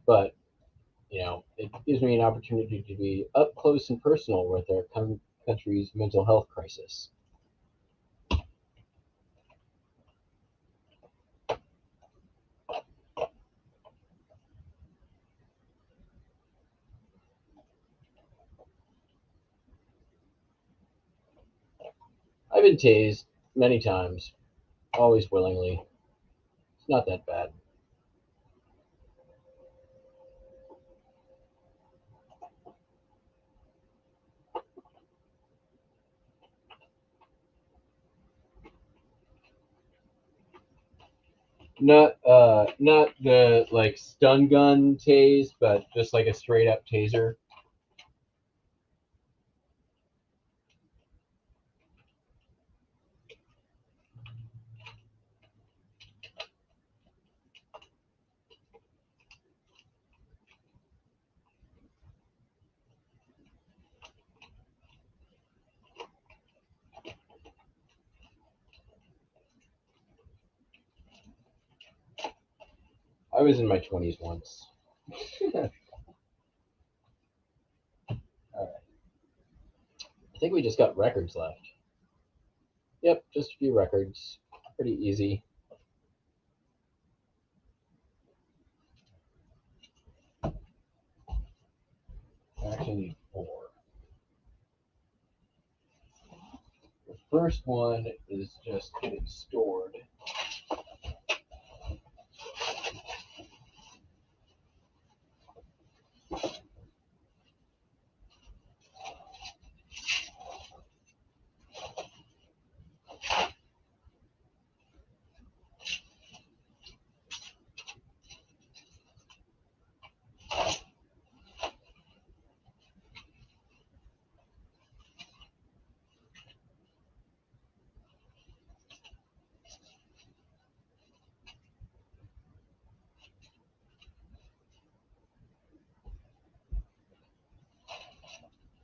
but it gives me an opportunity to be up close and personal with our country's mental health crisis. I've been tased many times, always willingly. It's not that bad. Not the like stun gun tase, but just like a straight up taser. I was in my 20s once. All right. I think we just got records left. Yep, just a few records. Pretty easy. I actually need 4. The first one is just getting stored.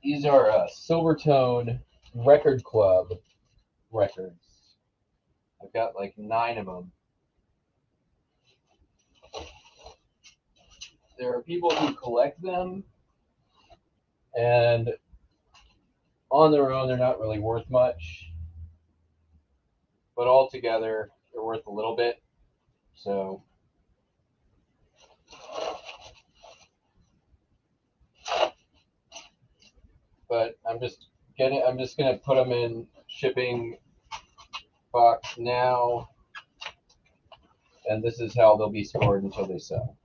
These are Silvertone Record Club records. I've got like 9 of them. There are people who collect them, and on their own, they're not really worth much. But all together, they're worth a little bit. So, but I'm just gonna put them in shipping box now, and this is how they'll be stored until they sell.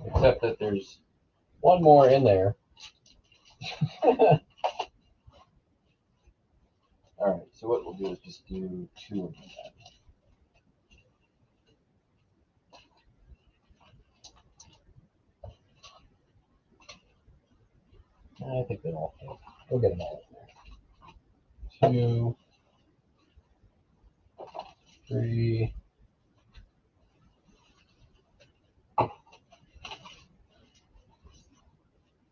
Except that there's one more in there. All right, so what we'll do is just do 2 of them. I think they all fit. We'll get them all in there. 2, 3.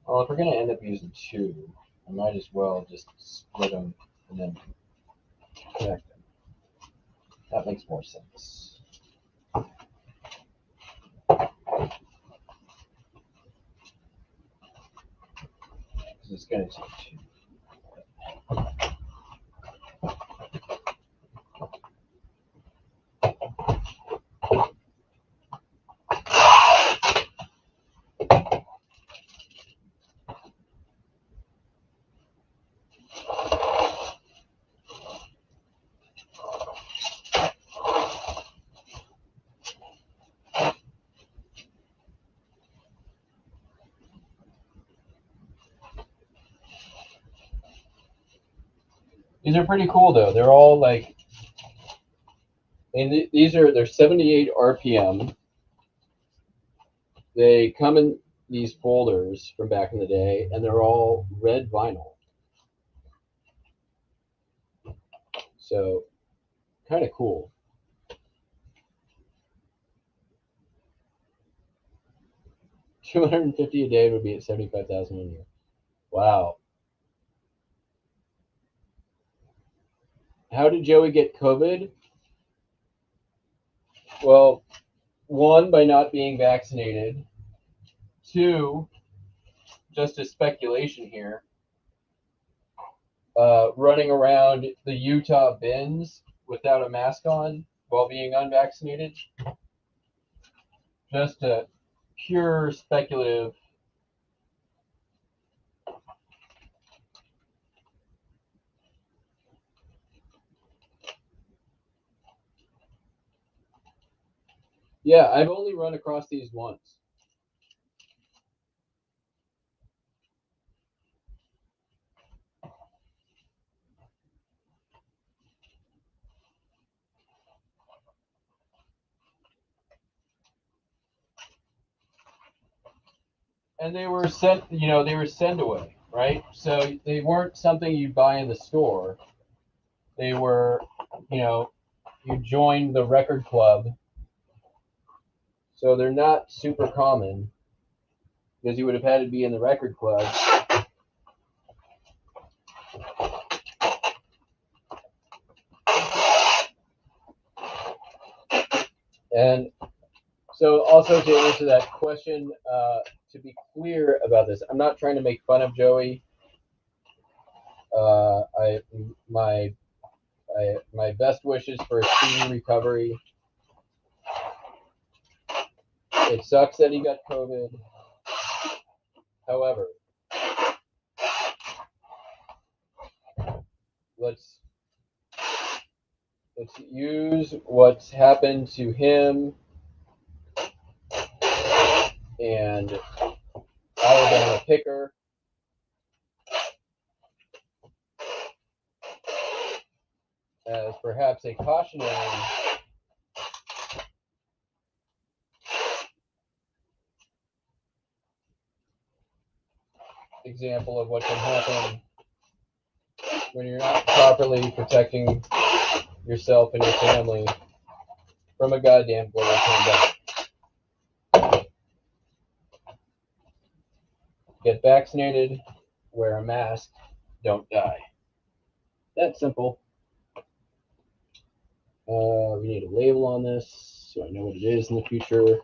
Well, if we're gonna end up using 2, I might as well just split them and then connect them. That makes more sense. It's gonna take 2. These are pretty cool though. They're all like, and they're 78 RPM. They come in these folders from back in the day, and they're all red vinyl. So, kind of cool. $250 a day would be at 75,000 a year. Wow. How did Joey get COVID? Well, 1, by not being vaccinated. 2, just a speculation here. Running around the Utah bins without a mask on while being unvaccinated, just to pure speculative. Yeah, I've only run across these once. And they were sent, they were send away, right? So they weren't something you buy in the store. They were, you joined the record club. So they're not super common because you would have had to be in the record club. And so also to answer that question, to be clear about this, I'm not trying to make fun of Joey. My best wishes for a speedy recovery. It sucks that he got COVID. However, let's use what's happened to him and Alabama Picker as perhaps a cautionary example of what can happen when you're not properly protecting yourself and your family from a goddamn global pandemic. Get vaccinated, wear a mask, don't die. That's simple. We need a label on this so I know what it is in the future.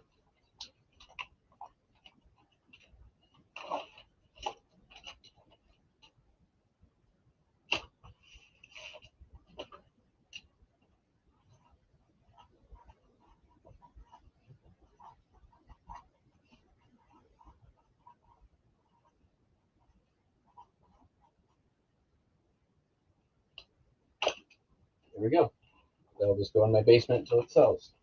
There we go. That'll just go in my basement until it sells.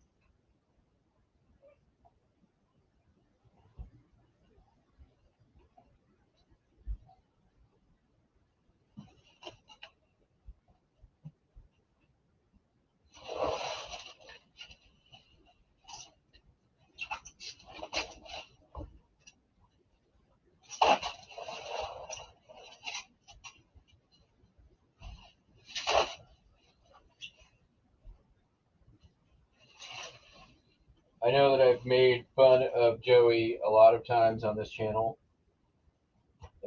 I know that I've made fun of Joey a lot of times on this channel,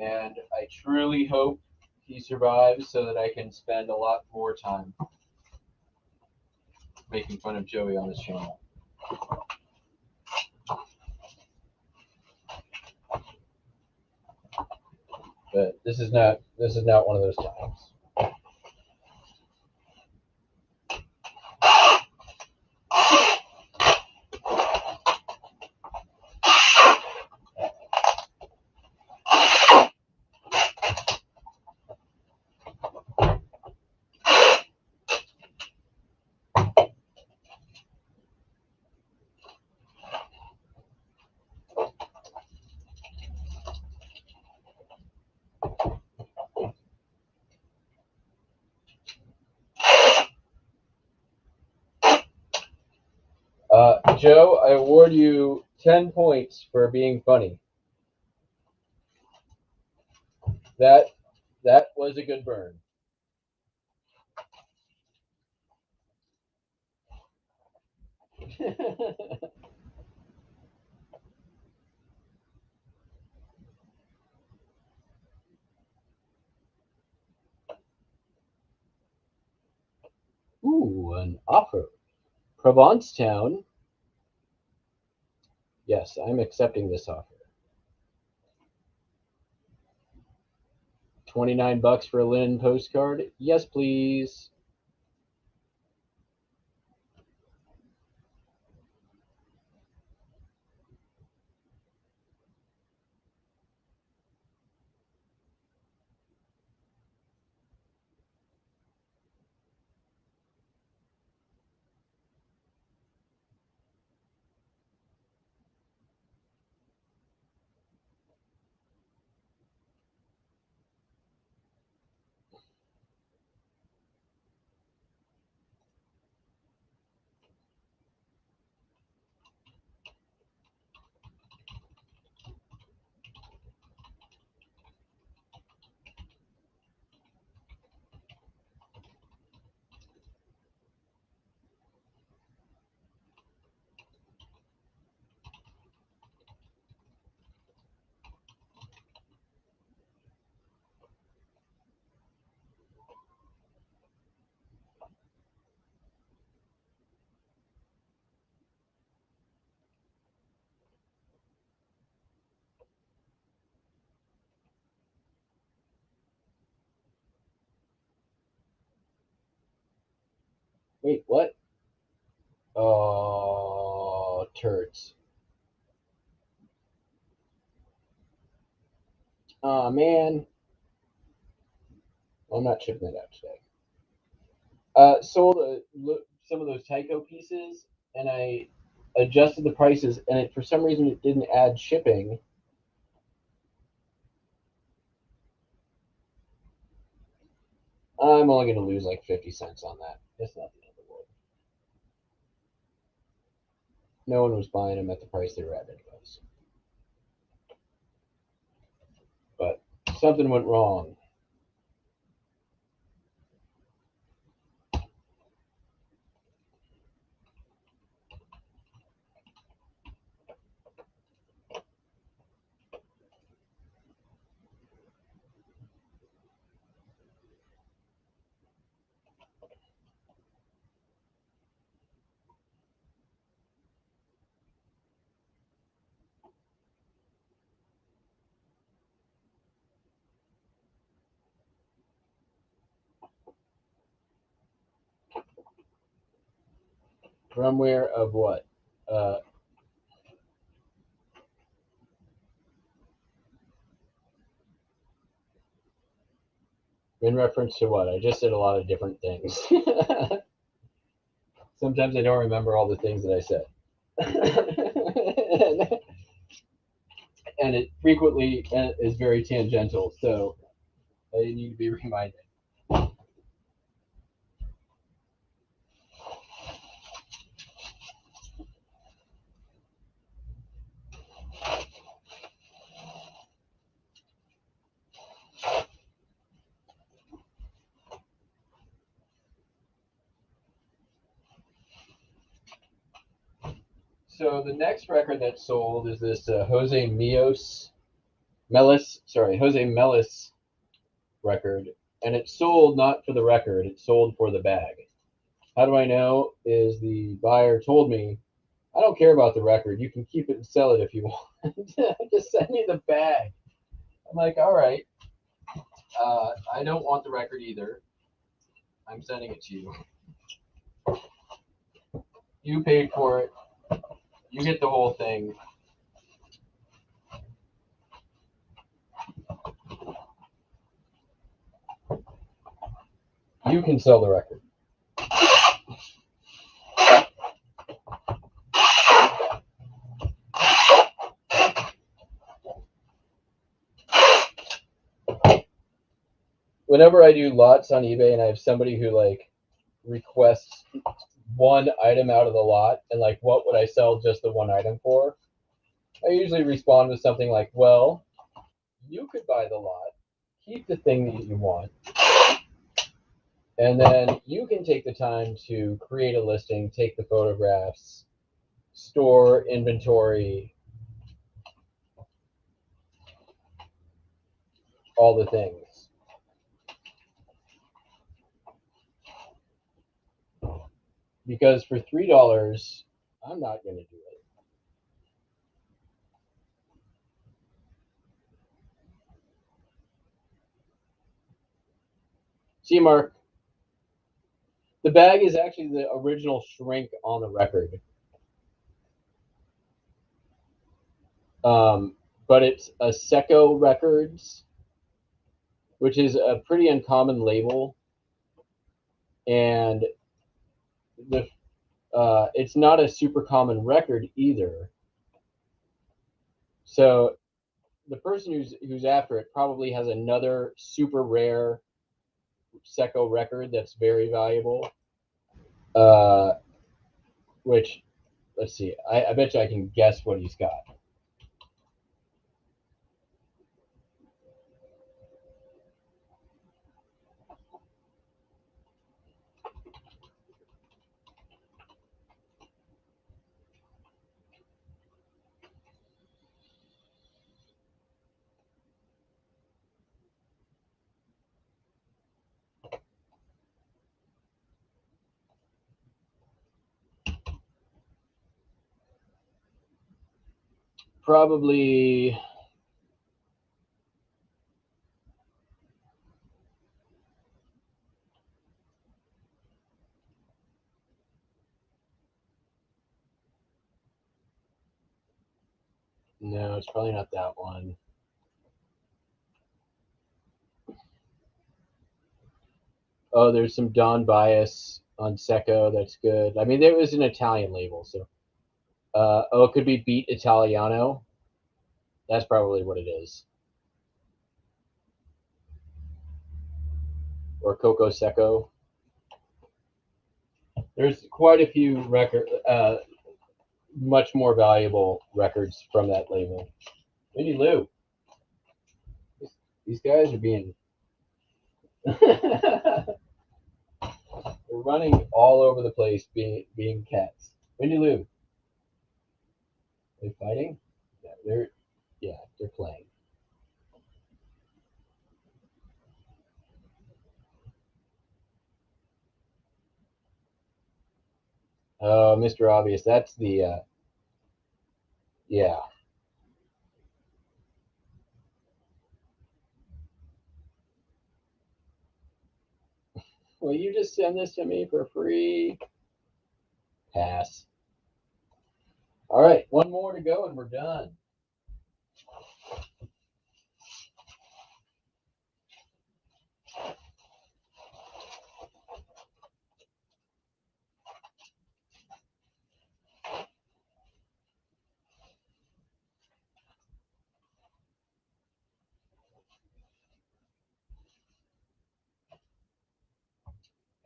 and I truly hope he survives so that I can spend a lot more time making fun of Joey on this channel. But this is not one of those times. Joe, I award you 10 points for being funny. That was a good burn. Ooh, an offer. Provincetown. Yes, I'm accepting this offer. $29 for a linen postcard. Yes, please. Wait, what? Oh, turds. Oh, man. I'm not shipping it out today. Sold some of those Tyco pieces, and I adjusted the prices, and for some reason it didn't add shipping. I'm only going to lose like 50 cents on that. It's not the end of the world. No one was buying them at the price they were at anyways. But something went wrong. Firmware of what? In reference to what? I just said a lot of different things. Sometimes I don't remember all the things that I said. And it frequently is very tangential, so I need to be reminded. So the next record that sold is this Jose Melis record, and it sold not for the record, it sold for the bag. How do I know? Is the buyer told me, I don't care about the record. You can keep it and sell it if you want. Just send me the bag. I'm like, all right. I don't want the record either. I'm sending it to you. You paid for it. You get the whole thing. You can sell the record. Whenever I do lots on eBay and I have somebody who like requests one item out of the lot and like what would I sell just the one item for, I usually respond with something like, well, you could buy the lot, keep the thing that you want, and then you can take the time to create a listing, take the photographs, store inventory, all the things. Because for $3, I'm not going to do it. See, Mark, the bag is actually the original shrink on the record. But it's a Seco Records, which is a pretty uncommon label, and it's not a super common record either. So the person who's after it probably has another super rare Seco record that's very valuable. Which, let's see, I bet you I can guess what he's got. Probably No, it's probably not that one. Oh, there's some Don Bias on Secco. That's good. I mean, there was an Italian label, so. Oh, it could be Beat Italiano. That's probably what it is. Or Coco Secco. There's quite a few much more valuable records from that label. Winnie Lou. These guys are being. They're running all over the place, being cats. Winnie Lou. They're fighting. They're playing. Oh, Mr. Obvious. That's the. Yeah. Will you just send this to me for free? Pass. All right, one more to go and we're done.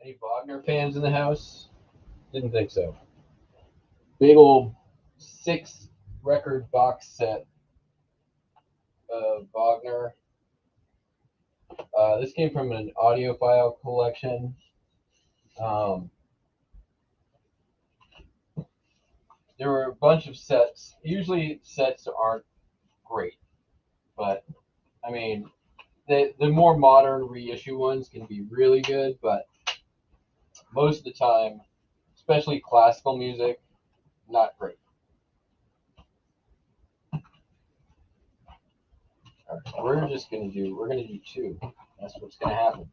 Any Wagner fans in the house? Didn't think so. Big old 6-record box set of Wagner. This came from an audiophile collection. There were a bunch of sets. Usually sets aren't great, but I mean, the more modern reissue ones can be really good, but most of the time, especially classical music, not great. All right, we're gonna do 2. That's what's gonna happen.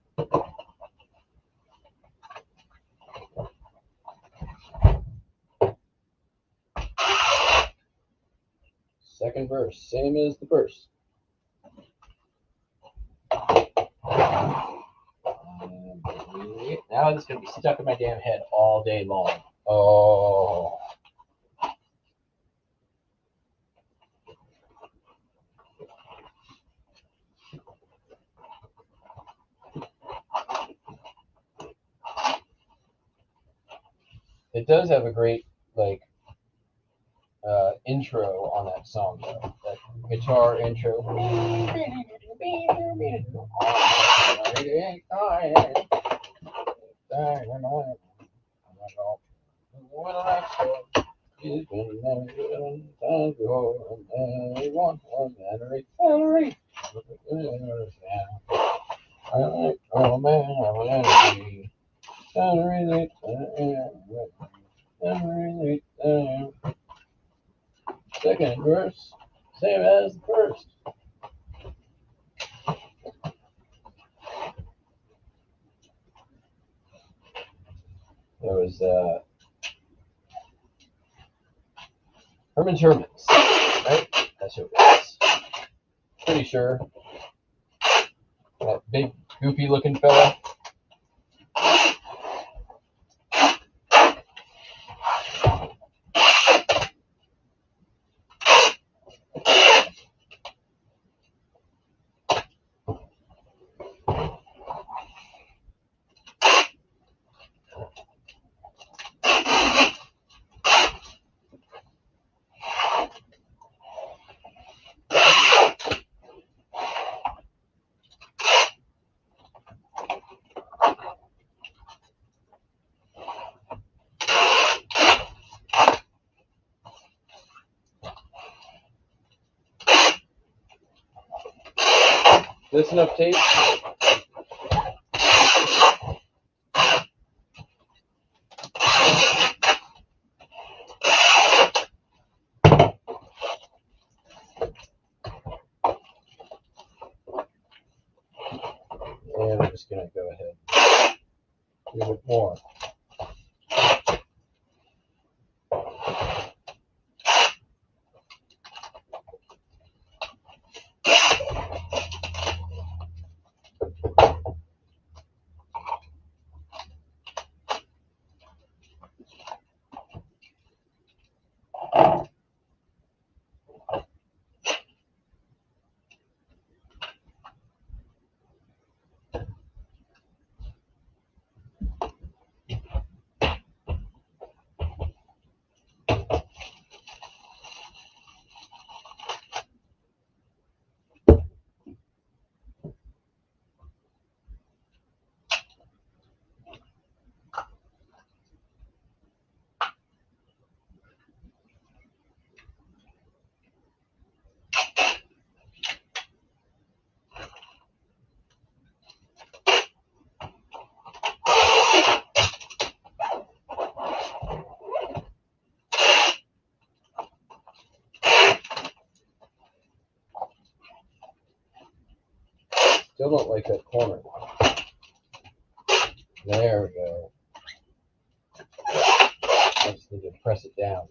Second verse, same as the first. Now it's gonna be stuck in my damn head all day long. Oh. It does have a great intro on that song though. That guitar intro. Second verse, same as the first. There was Herman's Hermits, right? That's who it was. Pretty sure. That big, goofy looking fella. This enough tape? And we're just gonna go ahead and do it more. like that corner. There we go. I just need to press it down.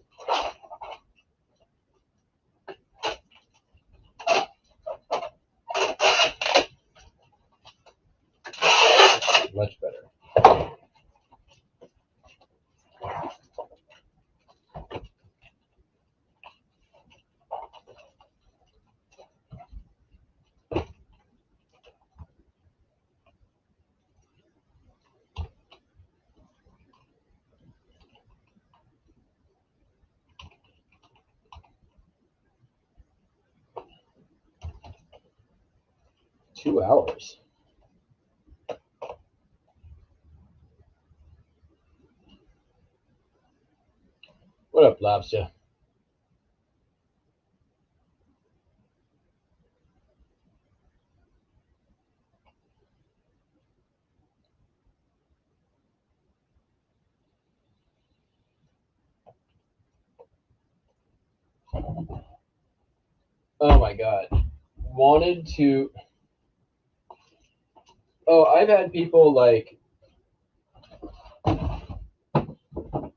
Much better. 2 hours. What up, Lobster? Oh my god. Wanted to. Oh, I've had people like.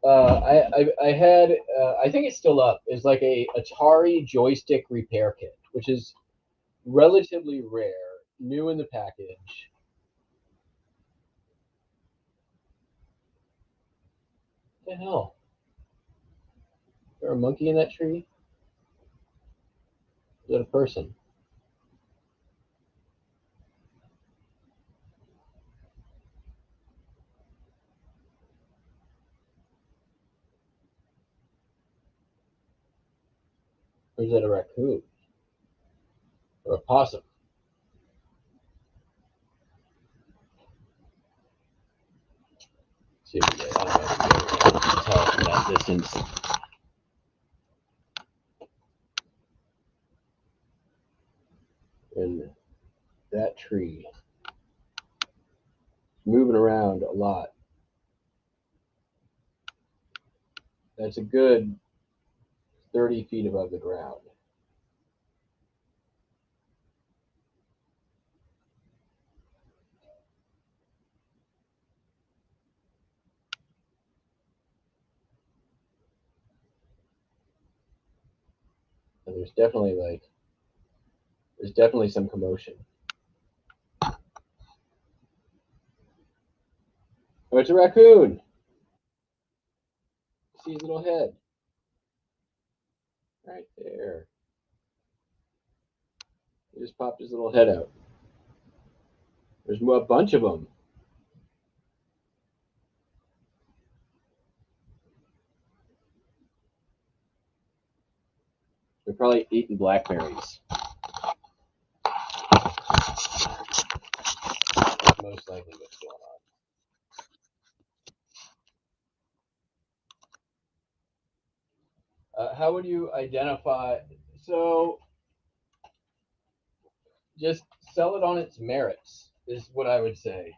I had I think it's still up. Is like a Atari joystick repair kit, which is relatively rare, new in the package. What the hell? Is there a monkey in that tree? Is that a person? Or is that a raccoon? Or a possum? See if we get, I don't know if we can tell from that distance. And that tree is moving around a lot. That's a good 30 feet above the ground. And there's definitely some commotion. Oh, it's a raccoon. See his little head. Right there. He just popped his little head out. There's a bunch of them. They're probably eating blackberries. That's most likely what's going on. How would you identify? So, just sell it on its merits, is what I would say.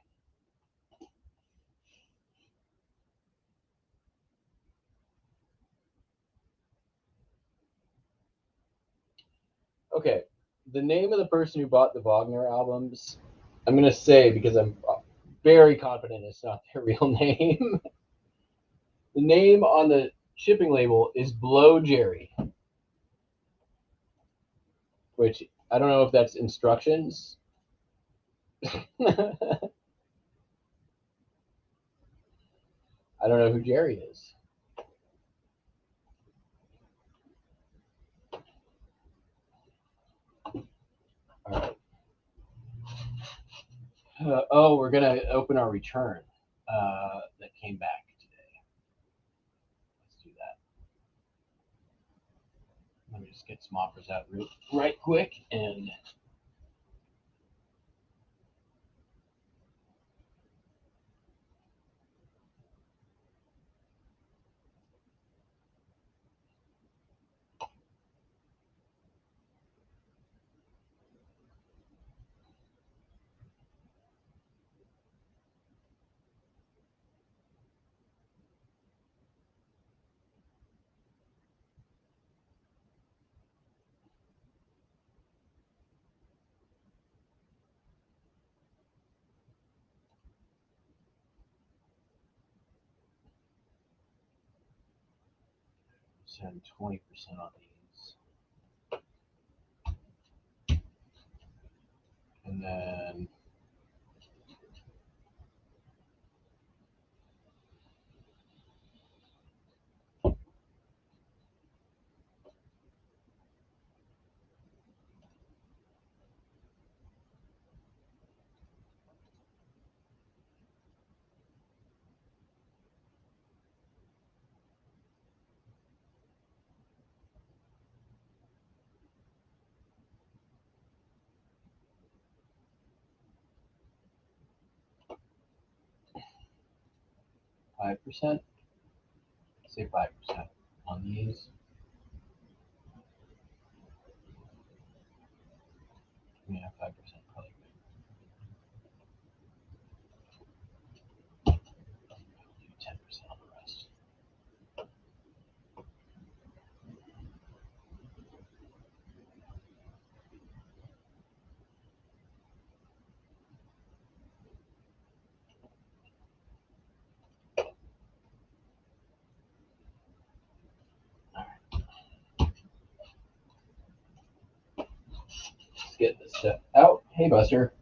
Okay, the name of the person who bought the Wagner albums, I'm going to say because I'm very confident it's not their real name. The name on the shipping label is Blow Jerry, which I don't know if that's instructions. I don't know who Jerry is. All right. Oh, we're going to open our return that came back today. Let's do that. Let me just get some offers out right quick and. Send 20% on these. And then %. Say 5% on these. Yeah, 5% probably good. Do 10% on the rest. Let's get this stuff out. Hey, Buster.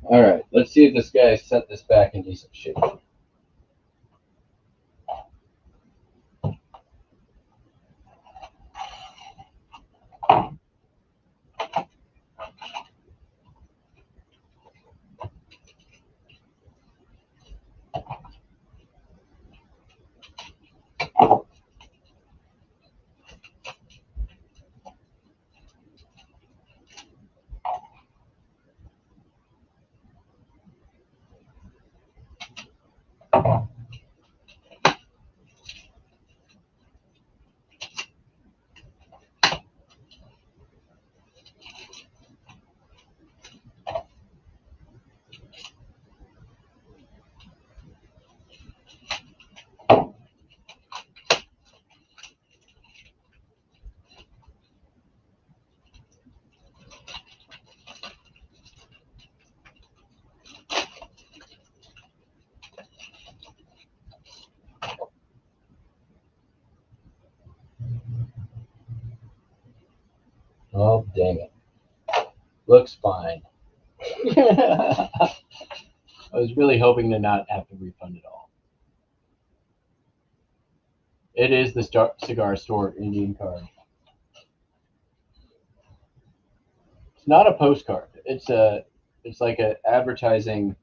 All right, let's see if this guy set this back in decent shape. Oh, dang it. Looks fine. I was really hoping to not have to refund it all. It is the cigar store Indian card. It's not a postcard. It's like a advertising.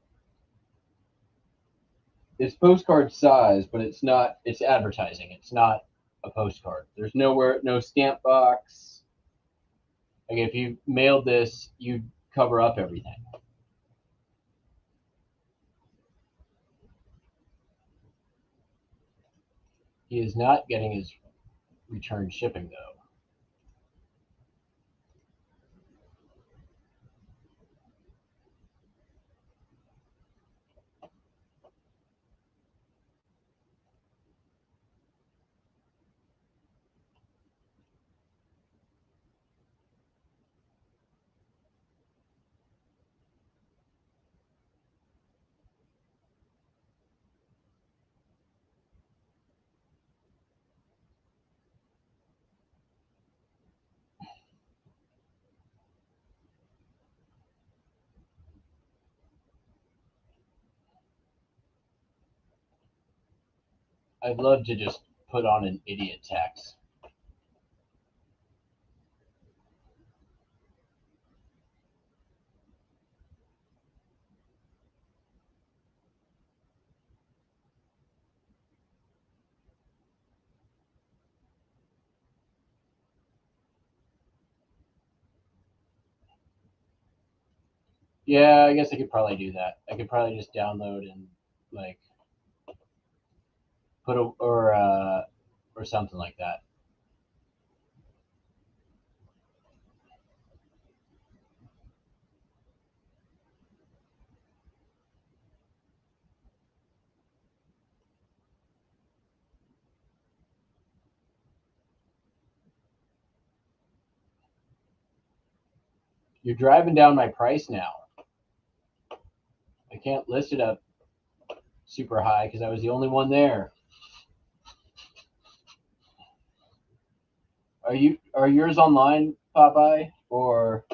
It's postcard size, but it's not. It's advertising. It's not a postcard. There's no stamp box. Like if you mailed this, you'd cover up everything. He is not getting his return shipping though. I'd love to just put on an idiot tax. Yeah, I guess I could probably do that. I could probably just download and like put a or something like that. You're driving down my price now. I can't list it up super high because I was the only one there. Are yours online, Popeye? Or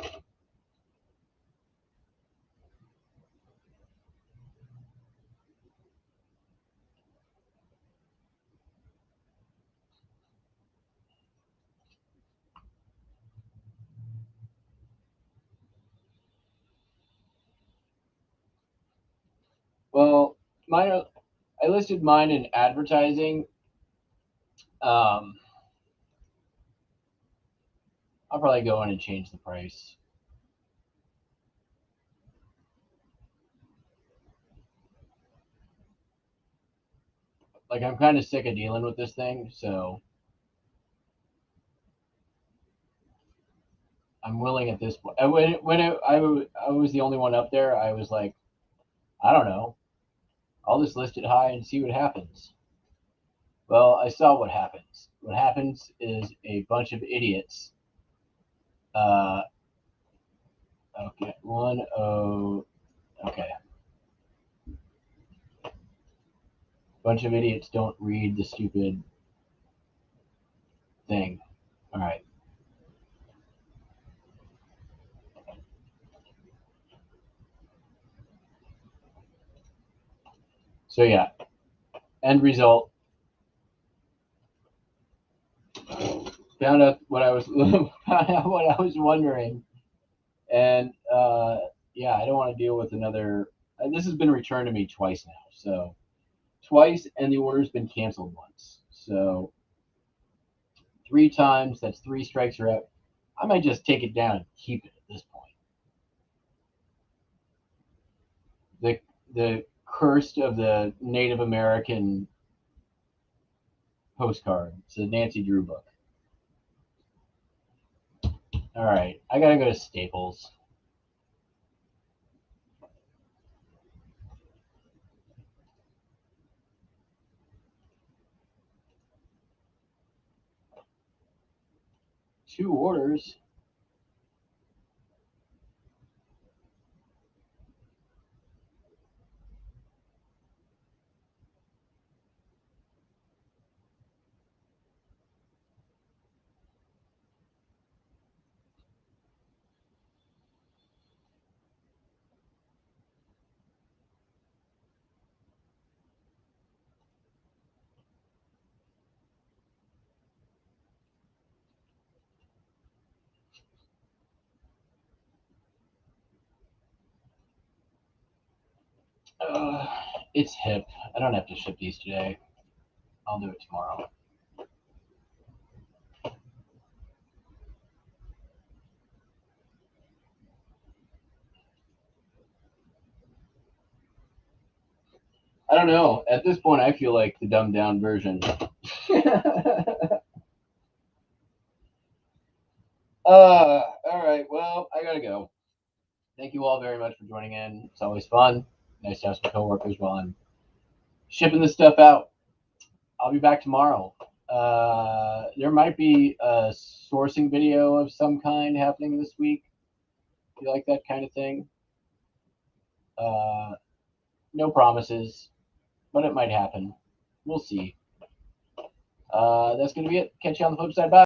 well, mine. I listed mine in advertising. Um, I'll probably go in and change the price. Like I'm kind of sick of dealing with this thing, so I'm willing at this point. I was the only one up there, I was like, I don't know. I'll just list it high and see what happens. Well, I saw what happens. What happens is a bunch of idiots. Uh, okay, 1-0. Okay, bunch of idiots don't read the stupid thing. All right. So yeah, end result. Found out what I was found out what I was wondering, and yeah, I don't want to deal with another. This has been returned to me twice now, so twice, and the order's been canceled once. So 3 times. That's 3 strikes are out. I might just take it down and keep it at this point. The cursed of the Native American postcard. It's a Nancy Drew book. All right, I gotta go to Staples. Two orders. Uh, it's hip. I don't have to ship these today. I'll do it tomorrow. I don't know. At this point, I feel like the dumbed down version. All right. Well, I gotta go. Thank you all very much for joining in. It's always fun. Nice to have some coworkers while I'm shipping this stuff out. I'll be back tomorrow. There might be a sourcing video of some kind happening this week. If you like that kind of thing. No promises, but it might happen. We'll see. That's going to be it. Catch you on the flip side. Bye.